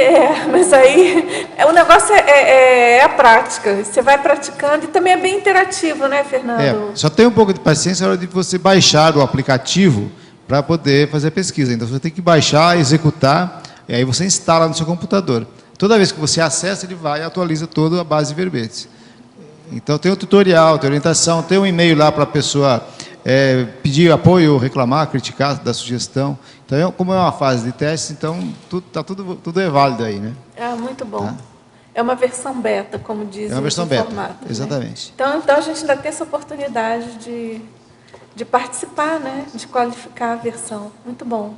o negócio é a prática. Você vai praticando e também é bem interativo, né, Fernando? Só tem um pouco de paciência na hora de você baixar o aplicativo para poder fazer a pesquisa. Então, você tem que baixar, executar, e aí você instala no seu computador. Toda vez que você acessa, ele vai e atualiza toda a base de verbetes. Então, tem o tutorial, tem orientação, tem um e-mail lá para a pessoa pedir apoio, reclamar, criticar, dar sugestão. Então, como é uma fase de teste, então tudo é válido aí, né? Muito bom. Tá? É uma versão beta, como dizem. É uma versão beta, formatos, exatamente. Né? Então, a gente ainda tem essa oportunidade de participar, né? De qualificar a versão. Muito bom.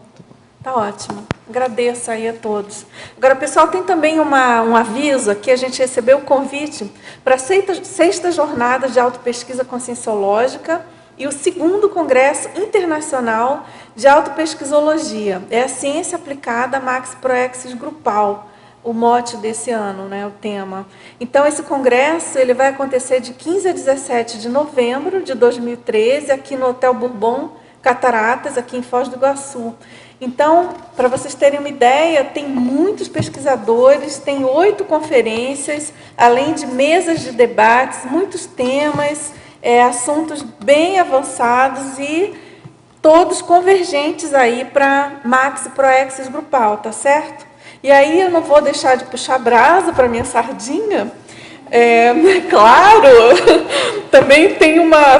Tá ótimo. Agradeço aí a todos. Agora, pessoal, tem também um aviso aqui. A gente recebeu o convite para a sexta jornada de autopesquisa conscienciológica e o 2º Congresso Internacional de Autopesquisologia. É a ciência aplicada à Max Proexis Grupal, o mote desse ano, né, o tema. Então, esse congresso ele vai acontecer de 15 a 17 de novembro de 2013, aqui no Hotel Bourbon Cataratas, aqui em Foz do Iguaçu. Então, para vocês terem uma ideia, tem muitos pesquisadores, tem 8 conferências, além de mesas de debates, muitos temas, assuntos bem avançados e todos convergentes aí para Max Proexis Grupal, tá certo? E aí eu não vou deixar de puxar brasa para minha sardinha. Claro, também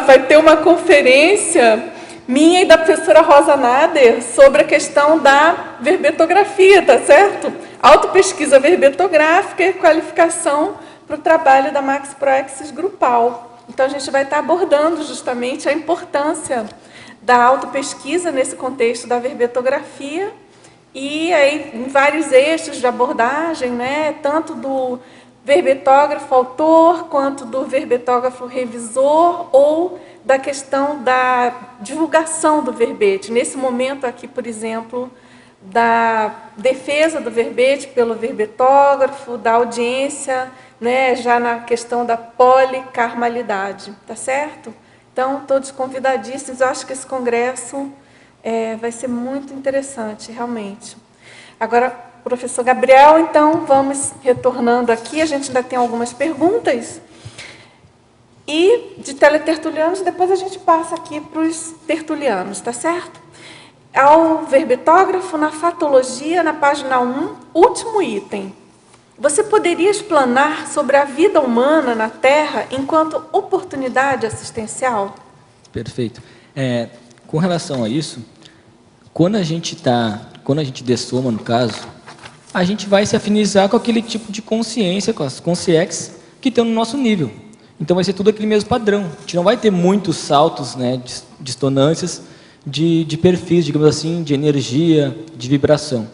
vai ter uma conferência minha e da professora Rosa Nader sobre a questão da verbetografia, tá certo? Autopesquisa verbetográfica e qualificação para o trabalho da Max Proexis Grupal. Então, a gente vai estar abordando justamente a importância da autopesquisa nesse contexto da verbetografia e aí em vários eixos de abordagem, né? Tanto do verbetógrafo autor, quanto do verbetógrafo revisor ou da questão da divulgação do verbete. Nesse momento aqui, por exemplo, da defesa do verbete pelo verbetógrafo, da audiência, né, já na questão da policarmalidade, tá certo? Então, todos convidadíssimos. Eu acho que esse congresso vai ser muito interessante, realmente. Agora, professor Gabriel, então, vamos retornando aqui. A gente ainda tem algumas perguntas. E de teletertulianos, depois a gente passa aqui para os tertulianos, tá certo? Ao verbetógrafo, na fatologia, na página 1, último item. Você poderia explanar sobre a vida humana na Terra enquanto oportunidade assistencial? Perfeito. Com relação a isso, quando a gente dessoma, no caso, a gente vai se afinizar com aquele tipo de consciência, com as consciex que estão no nosso nível. Então vai ser tudo aquele mesmo padrão. A gente não vai ter muitos saltos, né, dissonâncias de perfis, digamos assim, de energia, de vibração.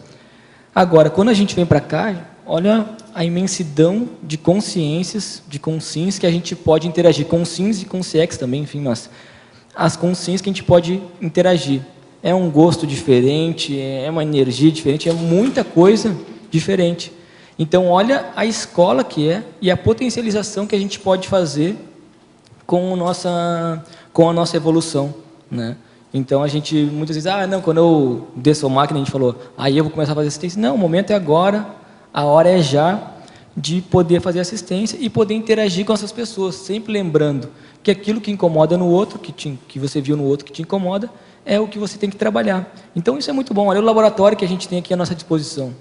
Agora, quando a gente vem para cá, olha a imensidão de consciências, de consciências que a gente pode interagir, consciências e consciex também, enfim, mas as consciências que a gente pode interagir. É um gosto diferente, é uma energia diferente, é muita coisa diferente. Então, olha a escola que é e a potencialização que a gente pode fazer com a nossa evolução, né? Então, a gente muitas vezes, não, quando eu desço a máquina, a gente falou, aí eu vou começar a fazer assistência. Não, o momento é agora, a hora é já de poder fazer assistência e poder interagir com essas pessoas, sempre lembrando que aquilo que incomoda no outro, que você viu no outro que te incomoda, é o que você tem que trabalhar. Então, isso é muito bom. Olha o laboratório que a gente tem aqui à nossa disposição.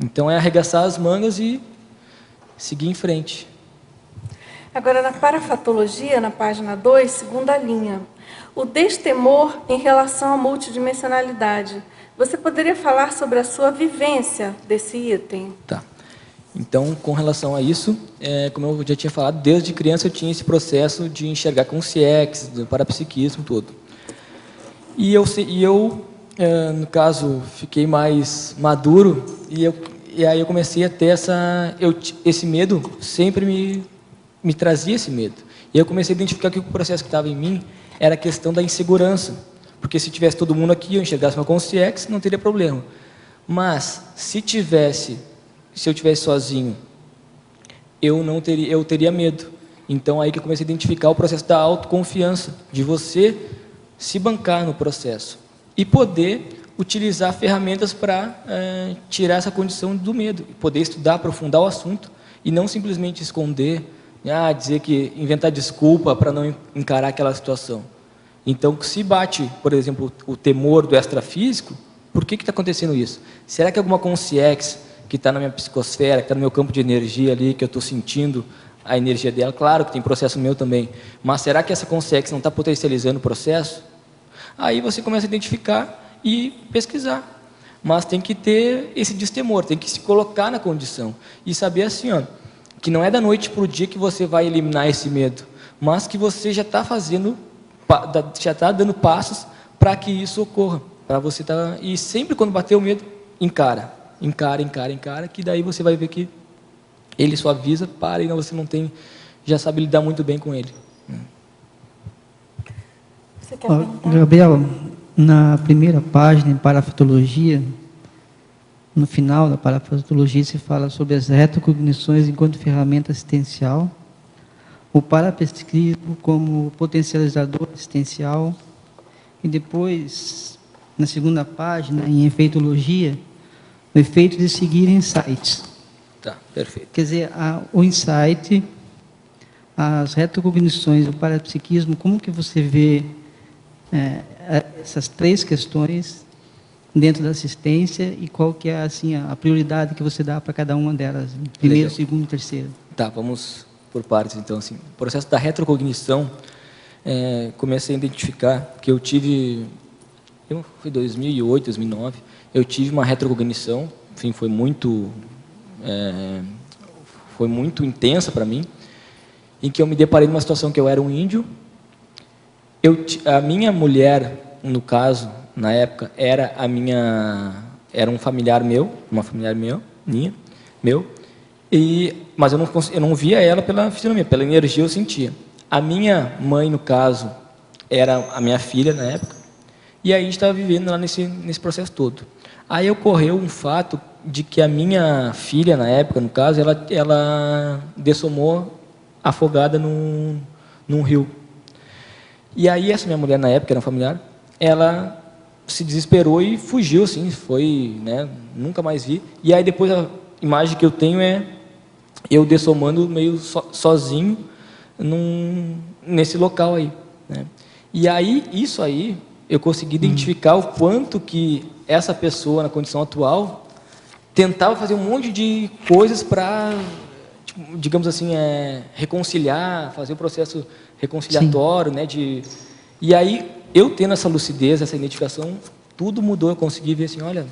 Então, é arregaçar as mangas e seguir em frente. Agora, na parafatologia, na página 2, segunda linha. O destemor em relação à multidimensionalidade. Você poderia falar sobre a sua vivência desse item? Tá. Então, com relação a isso, como eu já tinha falado, desde criança eu tinha esse processo de enxergar consciex, do parapsiquismo todo. E eu no caso, fiquei mais maduro e aí eu comecei a ter esse medo, sempre me trazia esse medo. E eu comecei a identificar que o processo que estava em mim era a questão da insegurança. Porque se tivesse todo mundo aqui, eu enxergasse uma consciex, não teria problema. Mas, se eu tivesse sozinho, eu teria medo. Então, aí que eu comecei a identificar o processo da autoconfiança, de você se bancar no processo e poder utilizar ferramentas para tirar essa condição do medo, poder estudar, aprofundar o assunto e não simplesmente esconder, dizer que inventar desculpa para não encarar aquela situação. Então, se bate, por exemplo, o temor do extrafísico, por que está acontecendo isso? Será que alguma consciência que está na minha psicosfera, que está no meu campo de energia ali, que eu estou sentindo a energia dela, claro que tem processo meu também, mas será que essa consciência não está potencializando o processo? Aí você começa a identificar e pesquisar. Mas tem que ter esse destemor, tem que se colocar na condição e saber assim, que não é da noite para o dia que você vai eliminar esse medo, mas que você já está dando passos para que isso ocorra, para você e sempre quando bater o medo, encara, que daí você vai ver que ele suaviza, e você já sabe lidar muito bem com ele. Você quer perguntar? Gabriel, na primeira página, em parafatologia, no final da parafatologia, se fala sobre as retrocognições enquanto ferramenta assistencial, o parapsiquismo como potencializador assistencial, e depois, na segunda página, em efeitologia, o efeito de seguir insights. Tá, perfeito. Quer dizer, o insight, as retrocognições, o parapsiquismo, como que você vê essas três questões dentro da assistência e qual que é assim, a prioridade que você dá para cada uma delas? Primeiro, segundo e terceiro. Tá, vamos por partes então. Assim, o processo da retrocognição, comecei a identificar que eu tive, foi 2008, 2009, eu tive uma retrocognição, enfim, foi muito intensa para mim, em que eu me deparei numa situação que eu era um índio. A minha mulher, no caso, na época, era um familiar meu, mas eu não via ela pela fisionomia, pela energia eu sentia. A minha mãe, no caso, era a minha filha na época, e aí a gente estava vivendo lá nesse processo todo. Aí ocorreu um fato de que a minha filha, na época, no caso, ela dessomou afogada num rio. E aí essa minha mulher, na época, era familiar, ela se desesperou e fugiu, assim, nunca mais vi. E aí depois a imagem que eu tenho é eu dessomando meio sozinho nesse local aí, né? E aí, isso aí, eu consegui identificar o quanto que essa pessoa, na condição atual, tentava fazer um monte de coisas para, digamos assim, reconciliar, fazer o processo reconciliatório, né? E aí, eu tendo essa lucidez, essa identificação, tudo mudou. Eu consegui ver assim, olha,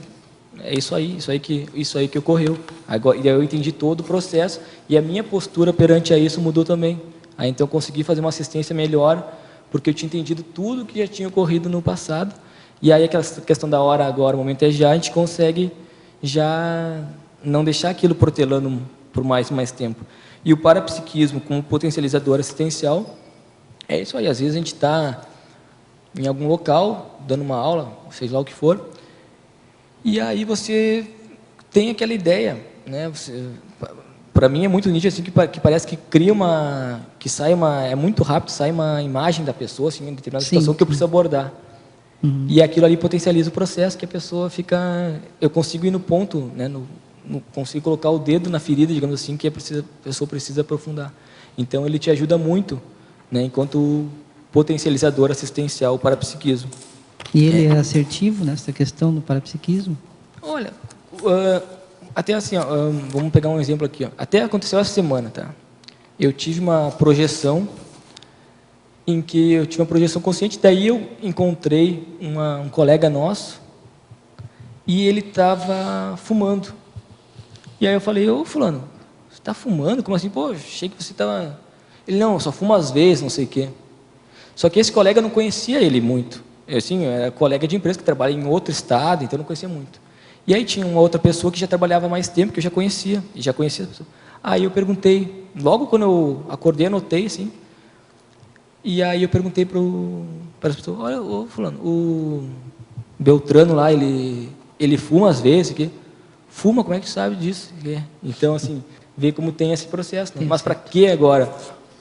é isso aí que ocorreu. Agora, e aí eu entendi todo o processo e a minha postura perante a isso mudou também. Aí então eu consegui fazer uma assistência melhor, porque eu tinha entendido tudo que já tinha ocorrido no passado. E aí aquela questão da hora agora, o momento é já, a gente consegue já não deixar aquilo protelando por mais tempo. E o parapsiquismo como potencializador assistencial, é isso aí. Às vezes a gente está em algum local, dando uma aula, seja lá o que for, e aí você tem aquela ideia, né? Para mim é muito nítido assim, que parece que é muito rápido, sai uma imagem da pessoa, assim, em determinada situação que eu preciso abordar. E aquilo ali potencializa o processo, que a pessoa fica... Eu consigo ir no ponto, né? Consigo colocar o dedo na ferida, digamos assim, que a pessoa precisa aprofundar. Então, ele te ajuda muito, né? Enquanto potencializador assistencial para psiquismo. E ele é assertivo nessa questão do parapsiquismo? Olha, até assim, vamos pegar um exemplo aqui. Até aconteceu essa semana, tá? Eu tive uma projeção consciente, daí eu encontrei um colega nosso e ele estava fumando. E aí eu falei, ô fulano, você está fumando? Como assim? Pô, achei que você estava... Ele, não, só fuma às vezes, não sei o quê. Só que esse colega não conhecia ele muito. Eu era colega de empresa que trabalha em outro estado, então eu não conhecia muito. E aí tinha uma outra pessoa que já trabalhava mais tempo, que eu já conhecia, a pessoa. Aí eu perguntei, logo quando eu acordei, anotei, assim, e aí eu perguntei para as pessoas, olha, ô fulano, o Beltrano lá, ele ele fuma às vezes, que fuma, como é que sabe disso? Então, assim, vê como tem esse processo. Né? Mas para que agora?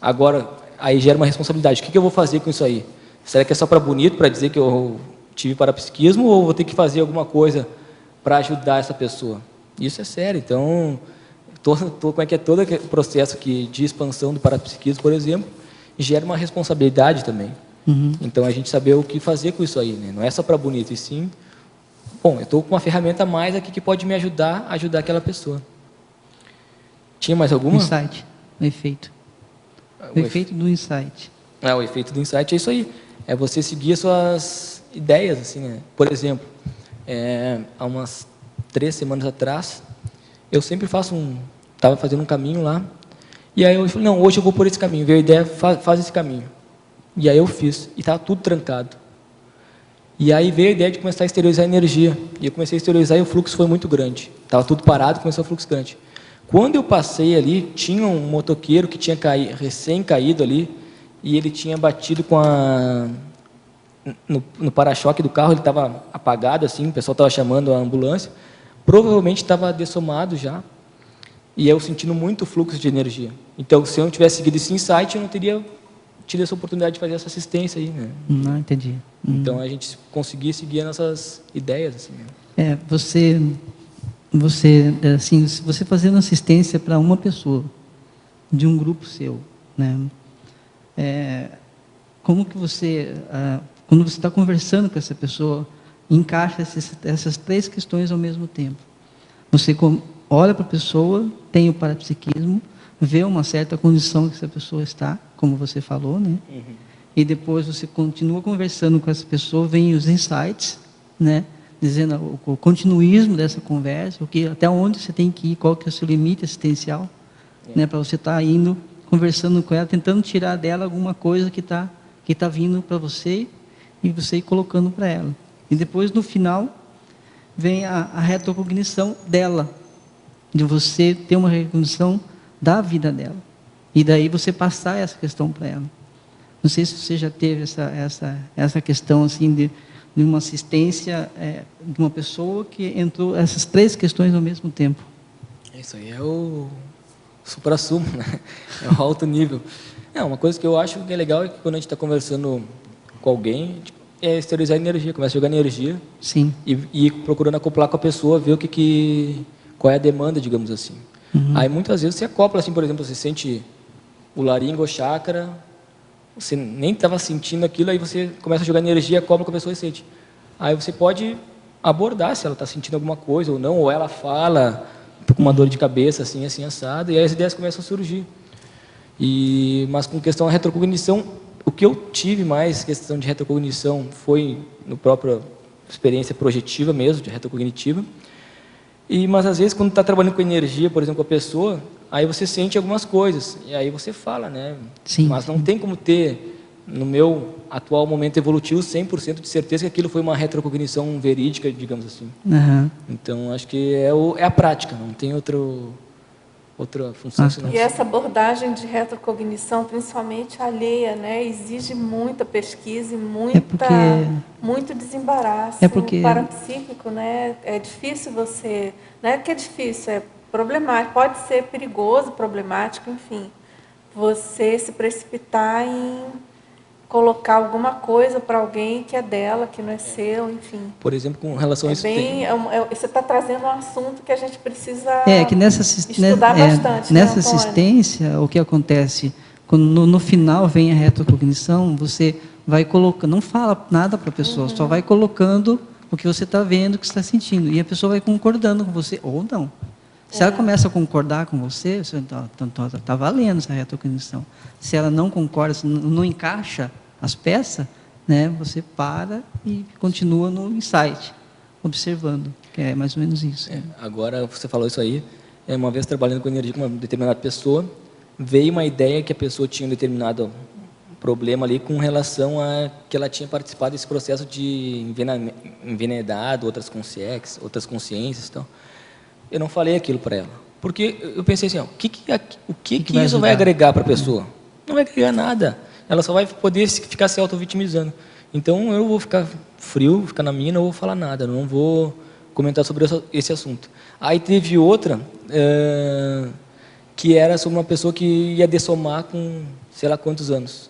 Agora, aí gera uma responsabilidade. O que eu vou fazer com isso aí? Será que é só para bonito, para dizer que eu tive parapsiquismo, ou vou ter que fazer alguma coisa para ajudar essa pessoa? Isso é sério. Então, como é que é todo o processo de expansão do parapsiquismo, por exemplo, gera uma responsabilidade também. Então, a gente saber o que fazer com isso aí. Né? Não é só para bonito, e sim... Bom, eu estou com uma ferramenta a mais aqui que pode me ajudar a ajudar aquela pessoa. Tinha mais alguma? Insight, o efeito. O efeito do insight. O efeito do insight é isso aí. É você seguir as suas ideias, assim, né? Por exemplo, há umas 3 semanas atrás, eu sempre estava fazendo um caminho lá, e aí eu falei, não, hoje eu vou por esse caminho. Veio a ideia, faz esse caminho. E aí eu fiz, e estava tudo trancado. E aí veio a ideia de começar a exteriorizar a energia. E eu comecei a exteriorizar e o fluxo foi muito grande. Estava tudo parado, começou o fluxo grande. Quando eu passei ali, tinha um motoqueiro que tinha recém caído ali, e ele tinha batido no para-choque do carro, ele estava apagado, assim, o pessoal estava chamando a ambulância. Provavelmente estava dessomado já. E eu sentindo muito fluxo de energia. Então, se eu não tivesse seguido esse insight, eu não teria tido essa oportunidade de fazer essa assistência aí, né? Não, entendi. Então, a gente conseguia seguir as nossas ideias, assim. Né? Assim, se você fazendo assistência para uma pessoa, de um grupo seu, né? Como que você, quando você está conversando com essa pessoa, encaixa essas 3 questões ao mesmo tempo? Você olha para a pessoa, tem o parapsiquismo, vê uma certa condição que essa pessoa está, como você falou, né? E depois você continua conversando com essa pessoa, vem os insights, né? Dizendo o continuismo dessa conversa, até onde você tem que ir, qual que é o seu limite assistencial, né? Para você estar indo, conversando com ela, tentando tirar dela alguma coisa que tá vindo para você e você ir colocando para ela. E depois, no final, vem a retrocognição dela, de você ter uma recognição da vida dela. E daí você passar essa questão para ela. Não sei se você já teve essa questão assim de uma assistência de uma pessoa que entrou essas 3 questões ao mesmo tempo. Isso aí é o supra-sumo, né? É o alto nível. Uma coisa que eu acho que é legal é que quando a gente está conversando com alguém, é exteriorizar a energia, começa a jogar energia. Sim. E procurando acoplar com a pessoa, ver qual é a demanda, digamos assim. Aí muitas vezes você acopla, assim, por exemplo, você sente o laringo, o chakra, você nem estava sentindo aquilo, aí você começa a jogar energia, acopla com a pessoa e sente. Aí você pode abordar se ela está sentindo alguma coisa ou não, ou ela fala, estou com uma dor de cabeça, assim, assado, e aí as ideias começam a surgir. Mas com questão da retrocognição, o que eu tive mais questão de retrocognição foi no própria experiência projetiva mesmo, de retrocognitiva. Mas às vezes quando está trabalhando com energia, por exemplo, com a pessoa, aí você sente algumas coisas, e aí você fala, né? Sim. Mas não tem como ter, no meu atual momento evolutivo, 100% de certeza que aquilo foi uma retrocognição verídica, digamos assim. Então, acho que é a prática, não tem outra função. E essa abordagem de retrocognição, principalmente alheia, né, exige muita pesquisa e muito desembaraço. Parapsíquico, né, é difícil você... Não é que é difícil, é problemático, pode ser perigoso, problemático, enfim. Você se precipitar em colocar alguma coisa para alguém que é dela, que não é seu, enfim. Por exemplo, com relação a isso... Você está trazendo um assunto que a gente precisa que estudar bastante. Nessa assistência, o que acontece? Quando no final vem a retrocognição, você vai colocando, não fala nada para a pessoa, só vai colocando o que você está vendo, o que você está sentindo. E a pessoa vai concordando com você, ou não. Se ela começa a concordar com você está valendo essa retrocognição. Se ela não concorda, se não encaixa as peças, né, você para e continua no insight, observando, que é mais ou menos isso. Agora, você falou isso aí, uma vez trabalhando com energia com uma determinada pessoa, veio uma ideia que a pessoa tinha um determinado problema ali com relação a que ela tinha participado desse processo de envenenado, outras consciências e tal. Eu não falei aquilo para ela, porque eu pensei assim, o que isso vai agregar para a pessoa? Não vai agregar nada. Ela só vai poder ficar se auto-vitimizando. Então, eu vou ficar frio, ficar na minha, não vou falar nada, não vou comentar sobre esse assunto. Aí teve outra, que era sobre uma pessoa que ia dessomar com sei lá quantos anos.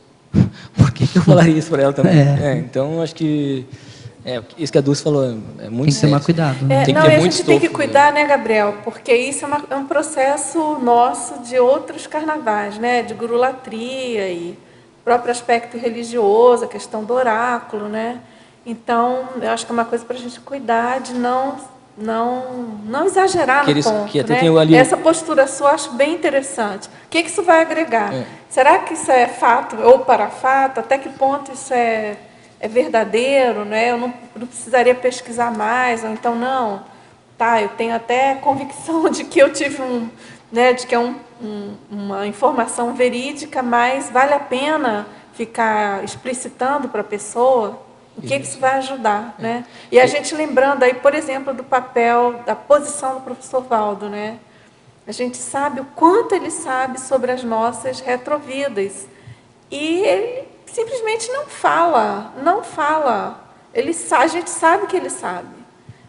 Por que eu falaria isso para ela também? Então, acho que isso que a Dulce falou é muito Tem que tomar cuidado. Né? Tem que não, ter e a muito gente tem que estofo, cuidar, né, Gabriel? Porque isso é um processo nosso de outros carnavais, né? De gurulatria e próprio aspecto religioso, a questão do oráculo, né? Então, eu acho que é uma coisa para a gente cuidar de não exagerar no ponto, que até né? tem ali... Essa postura sua eu acho bem interessante. O que isso vai agregar? Será que isso é fato ou parafato? Até que ponto isso é verdadeiro, né? Eu não precisaria pesquisar mais, ou então não. Tá, eu tenho até convicção de que eu tive de que é uma informação verídica, mas vale a pena ficar explicitando para a pessoa o que isso vai ajudar, né? E a gente lembrando aí, por exemplo, do papel, da posição do professor Valdo, né? A gente sabe o quanto ele sabe sobre as nossas retrovidas. E ele simplesmente não fala. A gente sabe que ele sabe,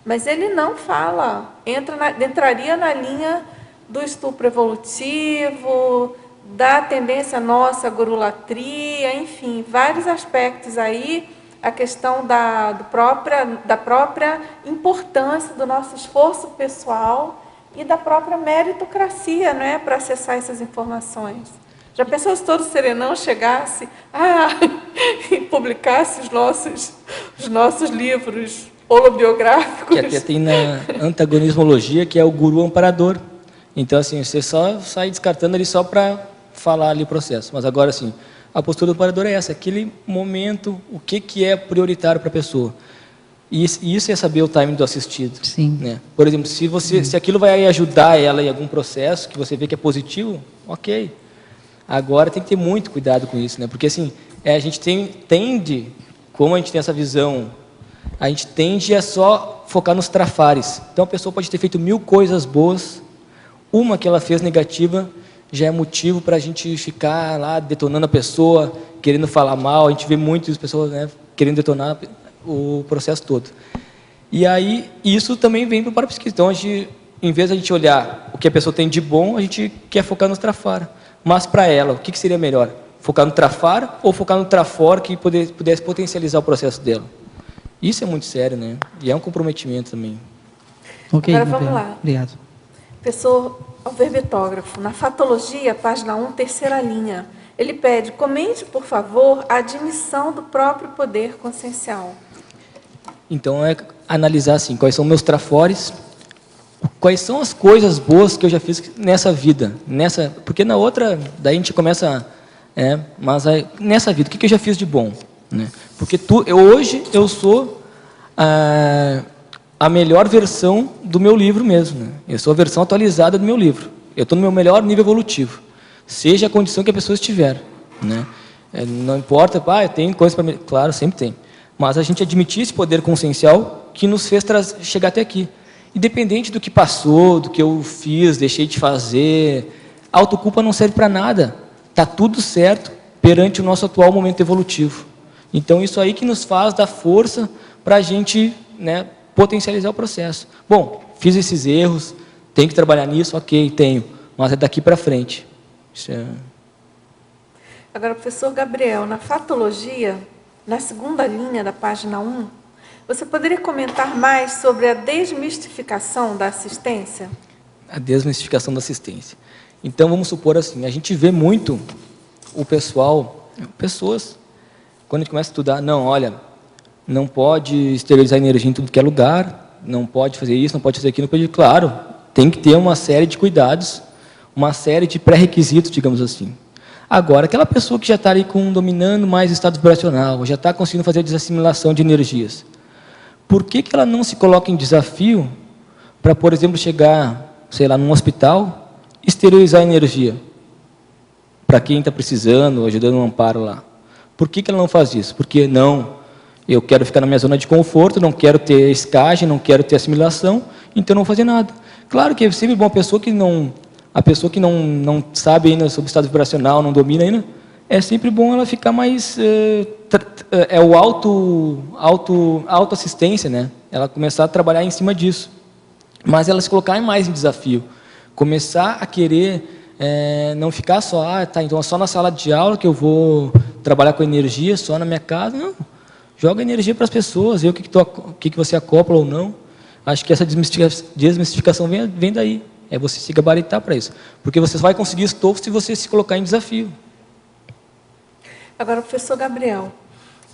mas ele não fala. Entraria na linha do estupro evolutivo, da tendência nossa à gurulatria, enfim, vários aspectos aí, a questão da própria importância do nosso esforço pessoal e da própria meritocracia, não é, para acessar essas informações. Já pensou se todo serenão chegasse e publicasse os nossos livros holobiográficos? Que até tem na antagonismologia, que é o guru amparador. Então, assim, você só sai descartando ali só para falar ali o processo. Mas agora, assim, a postura do amparador é essa, aquele momento, o que é prioritário para a pessoa. E isso é saber o timing do assistido. Sim. Né? Por exemplo, se aquilo vai ajudar ela em algum processo, que você vê que é positivo, ok. Agora tem que ter muito cuidado com isso, né? Porque assim, a gente tende, como a gente tem essa visão, a gente tende a só focar nos trafares. Então a pessoa pode ter feito 1000 coisas boas, uma que ela fez negativa já é motivo para a gente ficar lá detonando a pessoa, querendo falar mal. A gente vê muitas pessoas, né, querendo detonar o processo todo. E aí isso também vem para o parapsiquismo. Então a gente, em vez de a gente olhar o que a pessoa tem de bom, a gente quer focar nos trafares. Mas para ela, o que seria melhor? Focar no trafar ou focar no trafor que pudesse potencializar o processo dela? Isso é muito sério, né? E é um comprometimento também. Ok, agora vamos lá. Obrigado. Professor, o verbetógrafo, na fatologia, página 1, terceira linha, ele pede, comente, por favor, a admissão do próprio poder consciencial. Então, é analisar assim, quais são meus trafores, quais são as coisas boas que eu já fiz nessa vida, porque na outra, daí a gente começa, mas aí, nessa vida, o que eu já fiz de bom? Né? Porque hoje eu sou a melhor versão do meu livro mesmo. Né? Eu sou a versão atualizada do meu livro. Eu estou no meu melhor nível evolutivo, seja a condição que a pessoa estiver. Né? Não importa, eu tenho coisa para... Claro, sempre tem. Mas a gente admitir esse poder consciencial que nos fez chegar até aqui. Independente do que passou, do que eu fiz, deixei de fazer, a autoculpa não serve para nada. Está tudo certo perante o nosso atual momento evolutivo. Então, isso aí que nos faz dar força para a gente, né, potencializar o processo. Bom, fiz esses erros, tenho que trabalhar nisso, ok, tenho, mas é daqui para frente. Isso é... Agora, professor Gabriel, na fatologia, na segunda linha da página 1, você poderia comentar mais sobre a desmistificação da assistência? A desmistificação da assistência. Então, vamos supor assim, a gente vê muito o pessoas, quando a gente começa a estudar, não, olha, não pode esterilizar energia em tudo que é lugar, não pode fazer isso, não pode fazer aquilo, não pode... Claro, tem que ter uma série de cuidados, uma série de pré-requisitos, digamos assim. Agora, aquela pessoa que já está ali dominando mais o estado vibracional, já está conseguindo fazer a desassimilação de energias, por que ela não se coloca em desafio para, por exemplo, chegar, sei lá, num hospital, esterilizar a energia para quem está precisando, ajudando um amparo lá? Por que ela não faz isso? Porque não, eu quero ficar na minha zona de conforto, não quero ter escagem, não quero ter assimilação, então não vou fazer nada. Claro que é sempre bom a pessoa que não sabe ainda sobre o estado vibracional, não domina ainda, é sempre bom ela ficar mais... autoassistência, né? Ela começar a trabalhar em cima disso. Mas ela se colocar mais em desafio. Começar a querer não ficar só, então é só na sala de aula que eu vou trabalhar com energia, só na minha casa. Não. Joga energia para as pessoas, vê o que você acopla ou não. Acho que essa desmistificação vem daí. É você se gabaritar para isso. Porque você só vai conseguir estofo se você se colocar em desafio. Agora, professor Gabriel,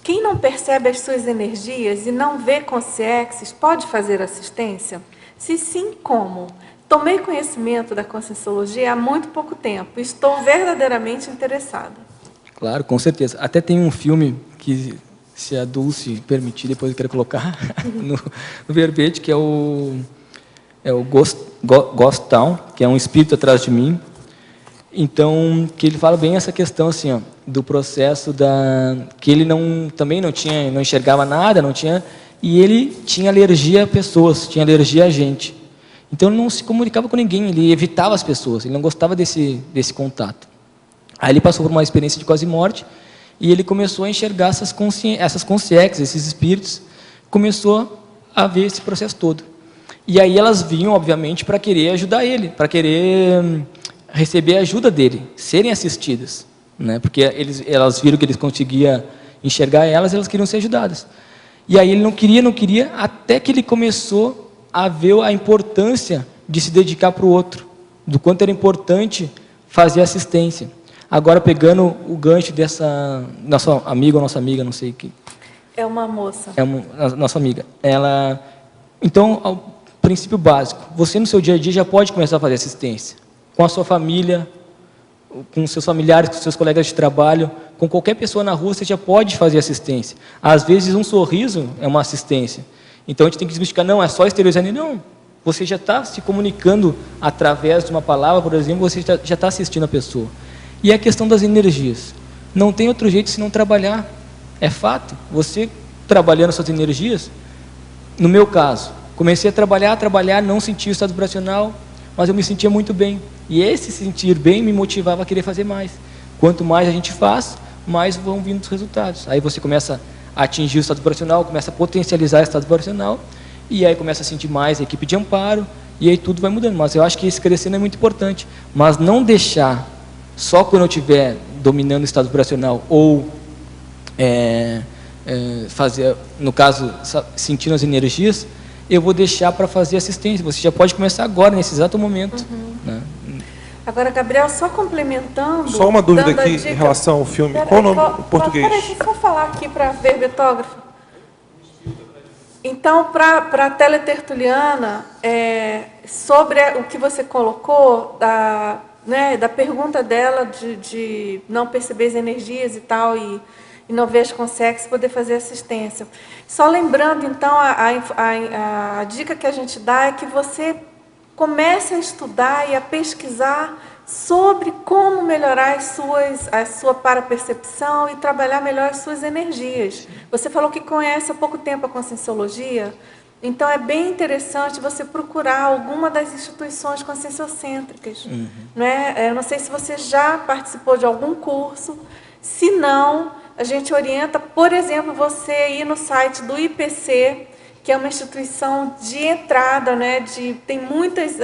quem não percebe as suas energias e não vê consciências, pode fazer assistência? Se sim, como? Tomei conhecimento da Conscienciologia há muito pouco tempo. Estou verdadeiramente interessada. Claro, com certeza. Até tem um filme que, se a Dulce permitir, depois eu quero colocar no verbete, que é o Ghost Town, que é um espírito atrás de mim. Então, que ele fala bem essa questão assim, ó, do processo que ele também não enxergava nada, e ele tinha alergia a pessoas, tinha alergia a gente. Então, ele não se comunicava com ninguém, ele evitava as pessoas, ele não gostava desse contato. Aí ele passou por uma experiência de quase morte, e ele começou a enxergar essas consciências, esses espíritos, começou a ver esse processo todo. E aí elas vinham, obviamente, para querer ajudar ele, para querer receber a ajuda dele, serem assistidas, né? Porque elas viram que eles conseguiam enxergar elas queriam ser ajudadas. E aí ele não queria, até que ele começou a ver a importância de se dedicar para o outro, do quanto era importante fazer assistência. Agora, pegando o gancho dessa nossa amiga, não sei que... É uma moça. A nossa amiga. Então, o princípio básico, você no seu dia a dia já pode começar a fazer assistência. Com a sua família, com seus familiares, com seus colegas de trabalho, com qualquer pessoa na rua, você já pode fazer assistência. Às vezes, um sorriso é uma assistência. Então, a gente tem que desmistificar, não, é só exteriorizar. Não, você já está se comunicando através de uma palavra, por exemplo, você já está assistindo a pessoa. E a questão das energias. Não tem outro jeito senão trabalhar. É fato. Você trabalhando suas energias, no meu caso, comecei a trabalhar, não senti o estado vibracional, mas eu me sentia muito bem. E esse sentir bem me motivava a querer fazer mais. Quanto mais a gente faz, mais vão vindo os resultados. Aí você começa a atingir o estado vibracional, começa a potencializar o estado vibracional, e aí começa a sentir mais a equipe de amparo, e aí tudo vai mudando. Mas eu acho que esse crescendo é muito importante. Mas não deixar só quando eu estiver dominando o estado vibracional, ou fazer, no caso, sentindo as energias, eu vou deixar para fazer assistência. Você já pode começar agora, nesse exato momento. Né? Agora, Gabriel, só complementando... Só uma dúvida aqui em relação ao filme. Qual o nome em português? Peraí, deixa eu só falar aqui para a verbetógrafa. Então, para a teletertuliana, sobre o que você colocou, da pergunta dela de não perceber as energias e tal, e não ver as consciências, poder fazer assistência. Só lembrando, então, a dica que a gente dá é que você comece a estudar e a pesquisar sobre como melhorar a sua parapercepção e trabalhar melhor as suas energias. Você falou que conhece há pouco tempo a Conscienciologia, então é bem interessante você procurar alguma das instituições conscienciocêntricas. Não é? Eu não sei se você já participou de algum curso, se não, a gente orienta, por exemplo, você ir no site do IPC, que é uma instituição de entrada, né, tem muitas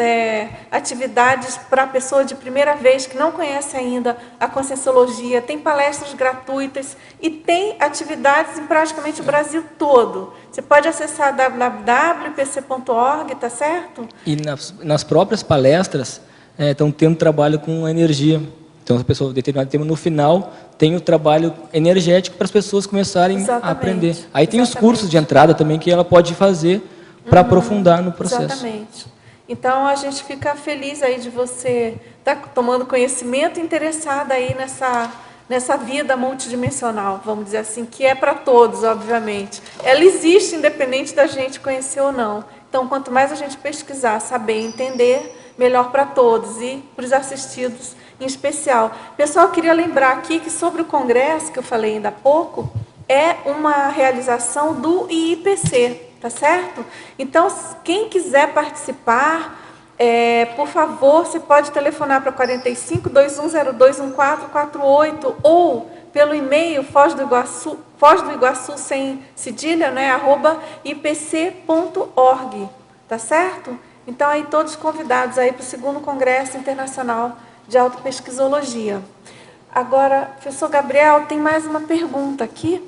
atividades para a pessoa de primeira vez que não conhece ainda a Conscienciologia, tem palestras gratuitas e tem atividades em praticamente o Brasil todo. Você pode acessar www.ipc.org, tá certo? E nas próprias palestras estão tendo trabalho com energia. Então, a pessoa determinado tema, no final, tem o trabalho energético para as pessoas começarem a aprender. Aí tem os cursos de entrada também que ela pode fazer para aprofundar no processo. Exatamente. Então, a gente fica feliz aí de você estar tomando conhecimento e interessada aí nessa vida multidimensional, vamos dizer assim, que é para todos, obviamente. Ela existe independente da gente conhecer ou não. Então, quanto mais a gente pesquisar, saber, entender, melhor para todos e para os assistidos em especial. Pessoal, eu queria lembrar aqui que sobre o congresso, que eu falei ainda há pouco, é uma realização do IIPC, tá certo? Então, quem quiser participar, Por favor, você pode telefonar para 45 2102 1448 ou pelo e-mail Foz do Iguaçu sem cedilha, né, @ipc.org, tá certo? Então, aí todos convidados aí para o 2º Congresso Internacional de Autopesquisologia. Agora, professor Gabriel, tem mais uma pergunta aqui.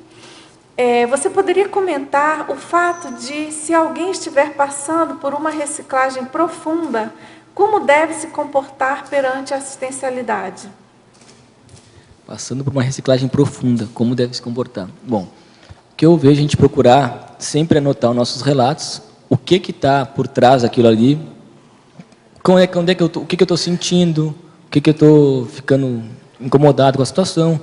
Você poderia comentar o fato de, se alguém estiver passando por uma reciclagem profunda, como deve se comportar perante a assistencialidade? Passando por uma reciclagem profunda, como deve se comportar? Bom, o que eu vejo a gente procurar sempre anotar os nossos relatos, o que está por trás daquilo ali, o que eu estou sentindo, o que eu estou ficando incomodado com a situação,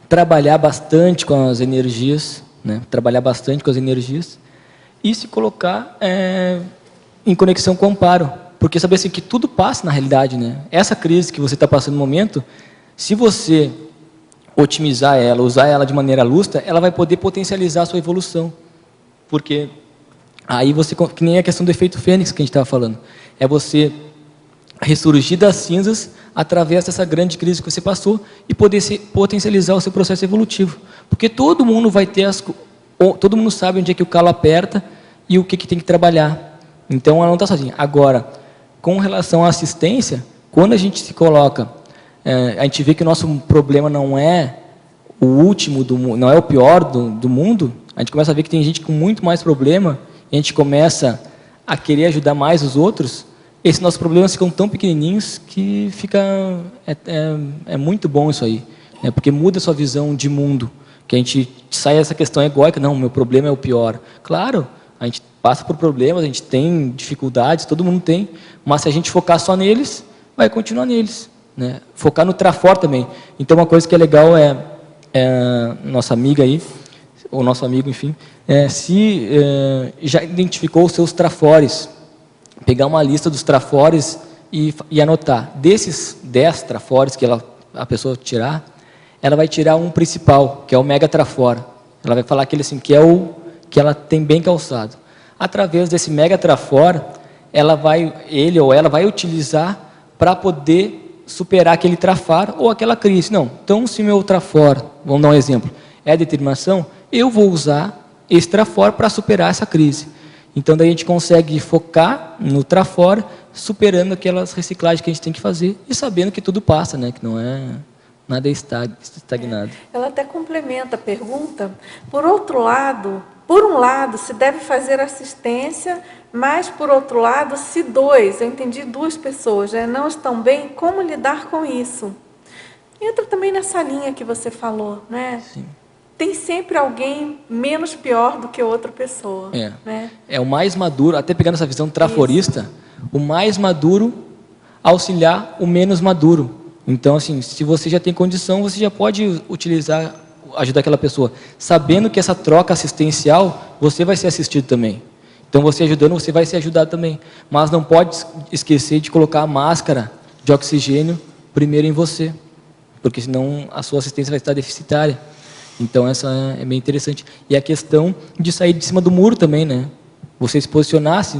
trabalhar bastante com as energias, né? Trabalhar bastante com as energias e se colocar em conexão com o amparo, porque saber assim, que tudo passa na realidade, né? Essa crise que você está passando no momento, se você otimizar ela, usar ela de maneira lúcida, ela vai poder potencializar a sua evolução, porque aí você, que nem a questão do efeito fênix que a gente estava falando, é você ressurgir das cinzas através dessa grande crise que você passou e poder potencializar o seu processo evolutivo. Porque todo mundo vai ter todo mundo sabe onde é que o calo aperta e o que tem que trabalhar. Então, ela não está sozinha. Agora, com relação à assistência, quando a gente se coloca, a gente vê que o nosso problema não é o último, não é o pior do mundo, a gente começa a ver que tem gente com muito mais problema, e a gente começa a querer ajudar mais os outros, esses nossos problemas ficam tão pequenininhos que é muito bom isso aí, né? Porque muda a sua visão de mundo, que a gente sai dessa questão egóica, não, meu problema é o pior. Claro, a gente passa por problemas, a gente tem dificuldades, todo mundo tem, mas se a gente focar só neles, vai continuar neles, né? Focar no trafor também. Então, uma coisa que é legal nossa amiga aí, ou nosso amigo, enfim, já identificou os seus trafores, pegar uma lista dos trafores e anotar. Desses 10 trafores que a pessoa tirar, ela vai tirar um principal, que é o mega trafor. Ela vai falar aquele assim, que é o que ela tem bem calçado. Através desse mega trafor, ele ou ela vai utilizar para poder superar aquele trafar ou aquela crise. Não, então se meu trafor, vamos dar um exemplo, é a determinação, eu vou usar esse trafor para superar essa crise. Então, daí a gente consegue focar no trafor, superando aquelas reciclagens que a gente tem que fazer e sabendo que tudo passa, né? Que não é nada estagnado. Ela até complementa a pergunta. Por um lado, se deve fazer assistência, mas, por outro lado, se eu entendi 2 pessoas, né, não estão bem, como lidar com isso? Entra também nessa linha que você falou, né? Sim. Tem sempre alguém menos pior do que outra pessoa. Né? É o mais maduro, até pegando essa visão traforista, o mais maduro auxiliar o menos maduro. Então, assim, se você já tem condição, você já pode ajudar aquela pessoa, sabendo que essa troca assistencial, você vai ser assistido também. Então, você ajudando, você vai ser ajudado também. Mas não pode esquecer de colocar a máscara de oxigênio primeiro em você, porque senão a sua assistência vai estar deficitária. Então, essa é bem interessante. E a questão de sair de cima do muro também, né? Você se posicionar, se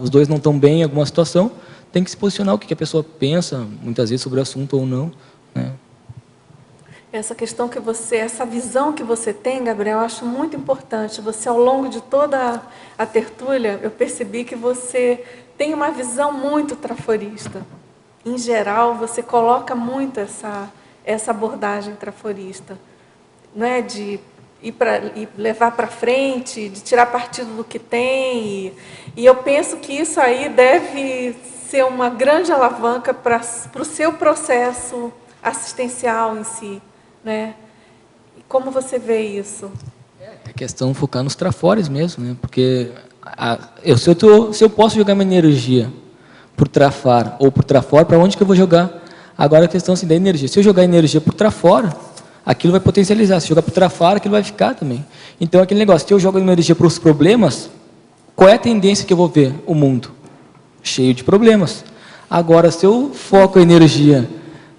os dois não estão bem em alguma situação, tem que se posicionar o que a pessoa pensa, muitas vezes, sobre o assunto ou não, né? Essa questão essa visão que você tem, Gabriel, eu acho muito importante. Você, ao longo de toda a tertúlia, eu percebi que você tem uma visão muito traforista. Em geral, você coloca muito essa abordagem traforista, não é? De levar para frente, de tirar partido do que tem. E eu penso que isso aí deve ser uma grande alavanca para o seu processo assistencial em si, né? E como você vê isso? É questão de focar nos trafores mesmo, né? Porque se eu posso jogar minha energia por trafar ou por trafor, para onde que eu vou jogar? Agora a questão assim, da energia. Se eu jogar energia por trafora, aquilo vai potencializar. Se jogar para o trafar, aquilo vai ficar também. Então, aquele negócio, se eu jogo energia para os problemas, qual é a tendência que eu vou ver? O mundo cheio de problemas. Agora, se eu foco a energia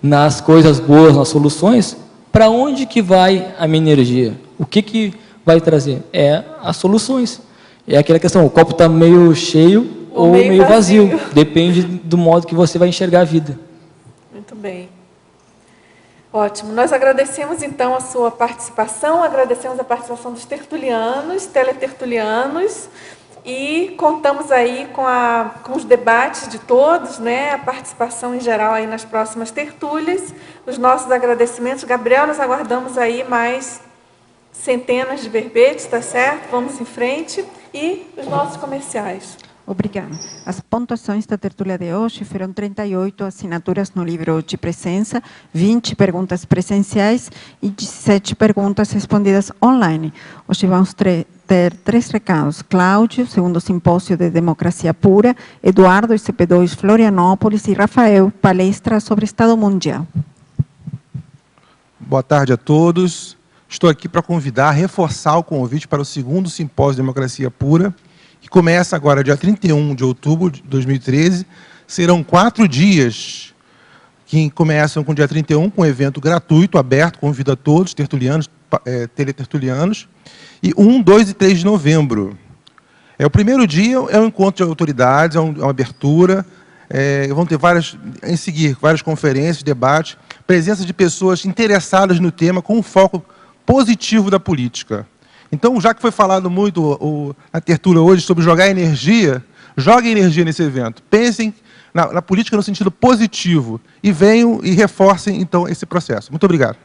nas coisas boas, nas soluções, para onde que vai a minha energia? O que vai trazer? É as soluções. É aquela questão, o copo está meio cheio ou meio vazio. Depende do modo que você vai enxergar a vida. Muito bem. Ótimo. Nós agradecemos, então, a sua participação, agradecemos a participação dos tertulianos, teletertulianos, e contamos aí com os debates de todos, né, a participação em geral aí nas próximas tertúlias. Os nossos agradecimentos. Gabriel, nós aguardamos aí mais centenas de verbetes, tá certo? Vamos em frente. E os nossos comerciais. Obrigada. As pontuações da tertúlia de hoje foram 38 assinaturas no livro de presença, 20 perguntas presenciais e 17 perguntas respondidas online. Hoje vamos ter 3 recados. Cláudio, segundo simpósio de democracia pura, Eduardo, ICP2 Florianópolis e Rafael, palestra sobre Estado Mundial. Boa tarde a todos. Estou aqui para convidar, reforçar o convite para o 2º simpósio de democracia pura, que começa agora, dia 31 de outubro de 2013. Serão 4 dias, que começam com o dia 31, com um evento gratuito, aberto, convido a todos, tertulianos, teletertulianos, e 1, 2 e 3 de novembro. O primeiro dia é um encontro de autoridades, é uma abertura, vão ter em seguir, várias conferências, debates, presença de pessoas interessadas no tema, com um foco positivo da política. Então, já que foi falado muito na tertúlia hoje sobre jogar energia, joguem energia nesse evento. Pensem na política no sentido positivo e venham e reforcem, então, esse processo. Muito obrigado.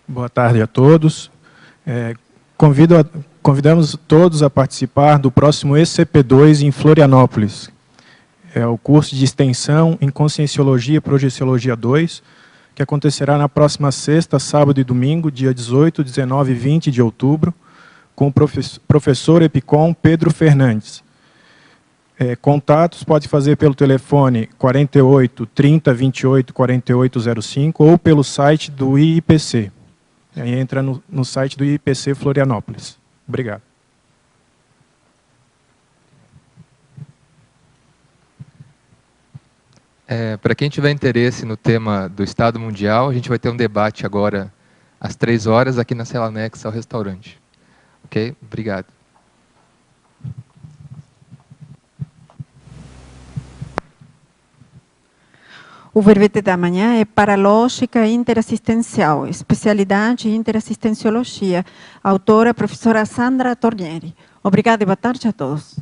Boa tarde a todos. Convidamos todos a participar do próximo ECP2 em Florianópolis. É o curso de extensão em Conscienciologia e Projeciologia 2, que acontecerá na próxima sexta, sábado e domingo, dia 18, 19 e 20 de outubro, com o professor Epicom Pedro Fernandes. Contatos pode fazer pelo telefone 48 30 28 4805 ou pelo site do IIPC. Aí entra no site do IIPC Florianópolis. Obrigado. Para quem tiver interesse no tema do Estado Mundial, a gente vai ter um debate agora às 3 horas aqui na sala anexa ao restaurante. Ok? Obrigado. O verbete da manhã é Paralógica Interassistencial, especialidade Interassistenciologia, autora professora Sandra Tornieri. Obrigada e boa tarde a todos.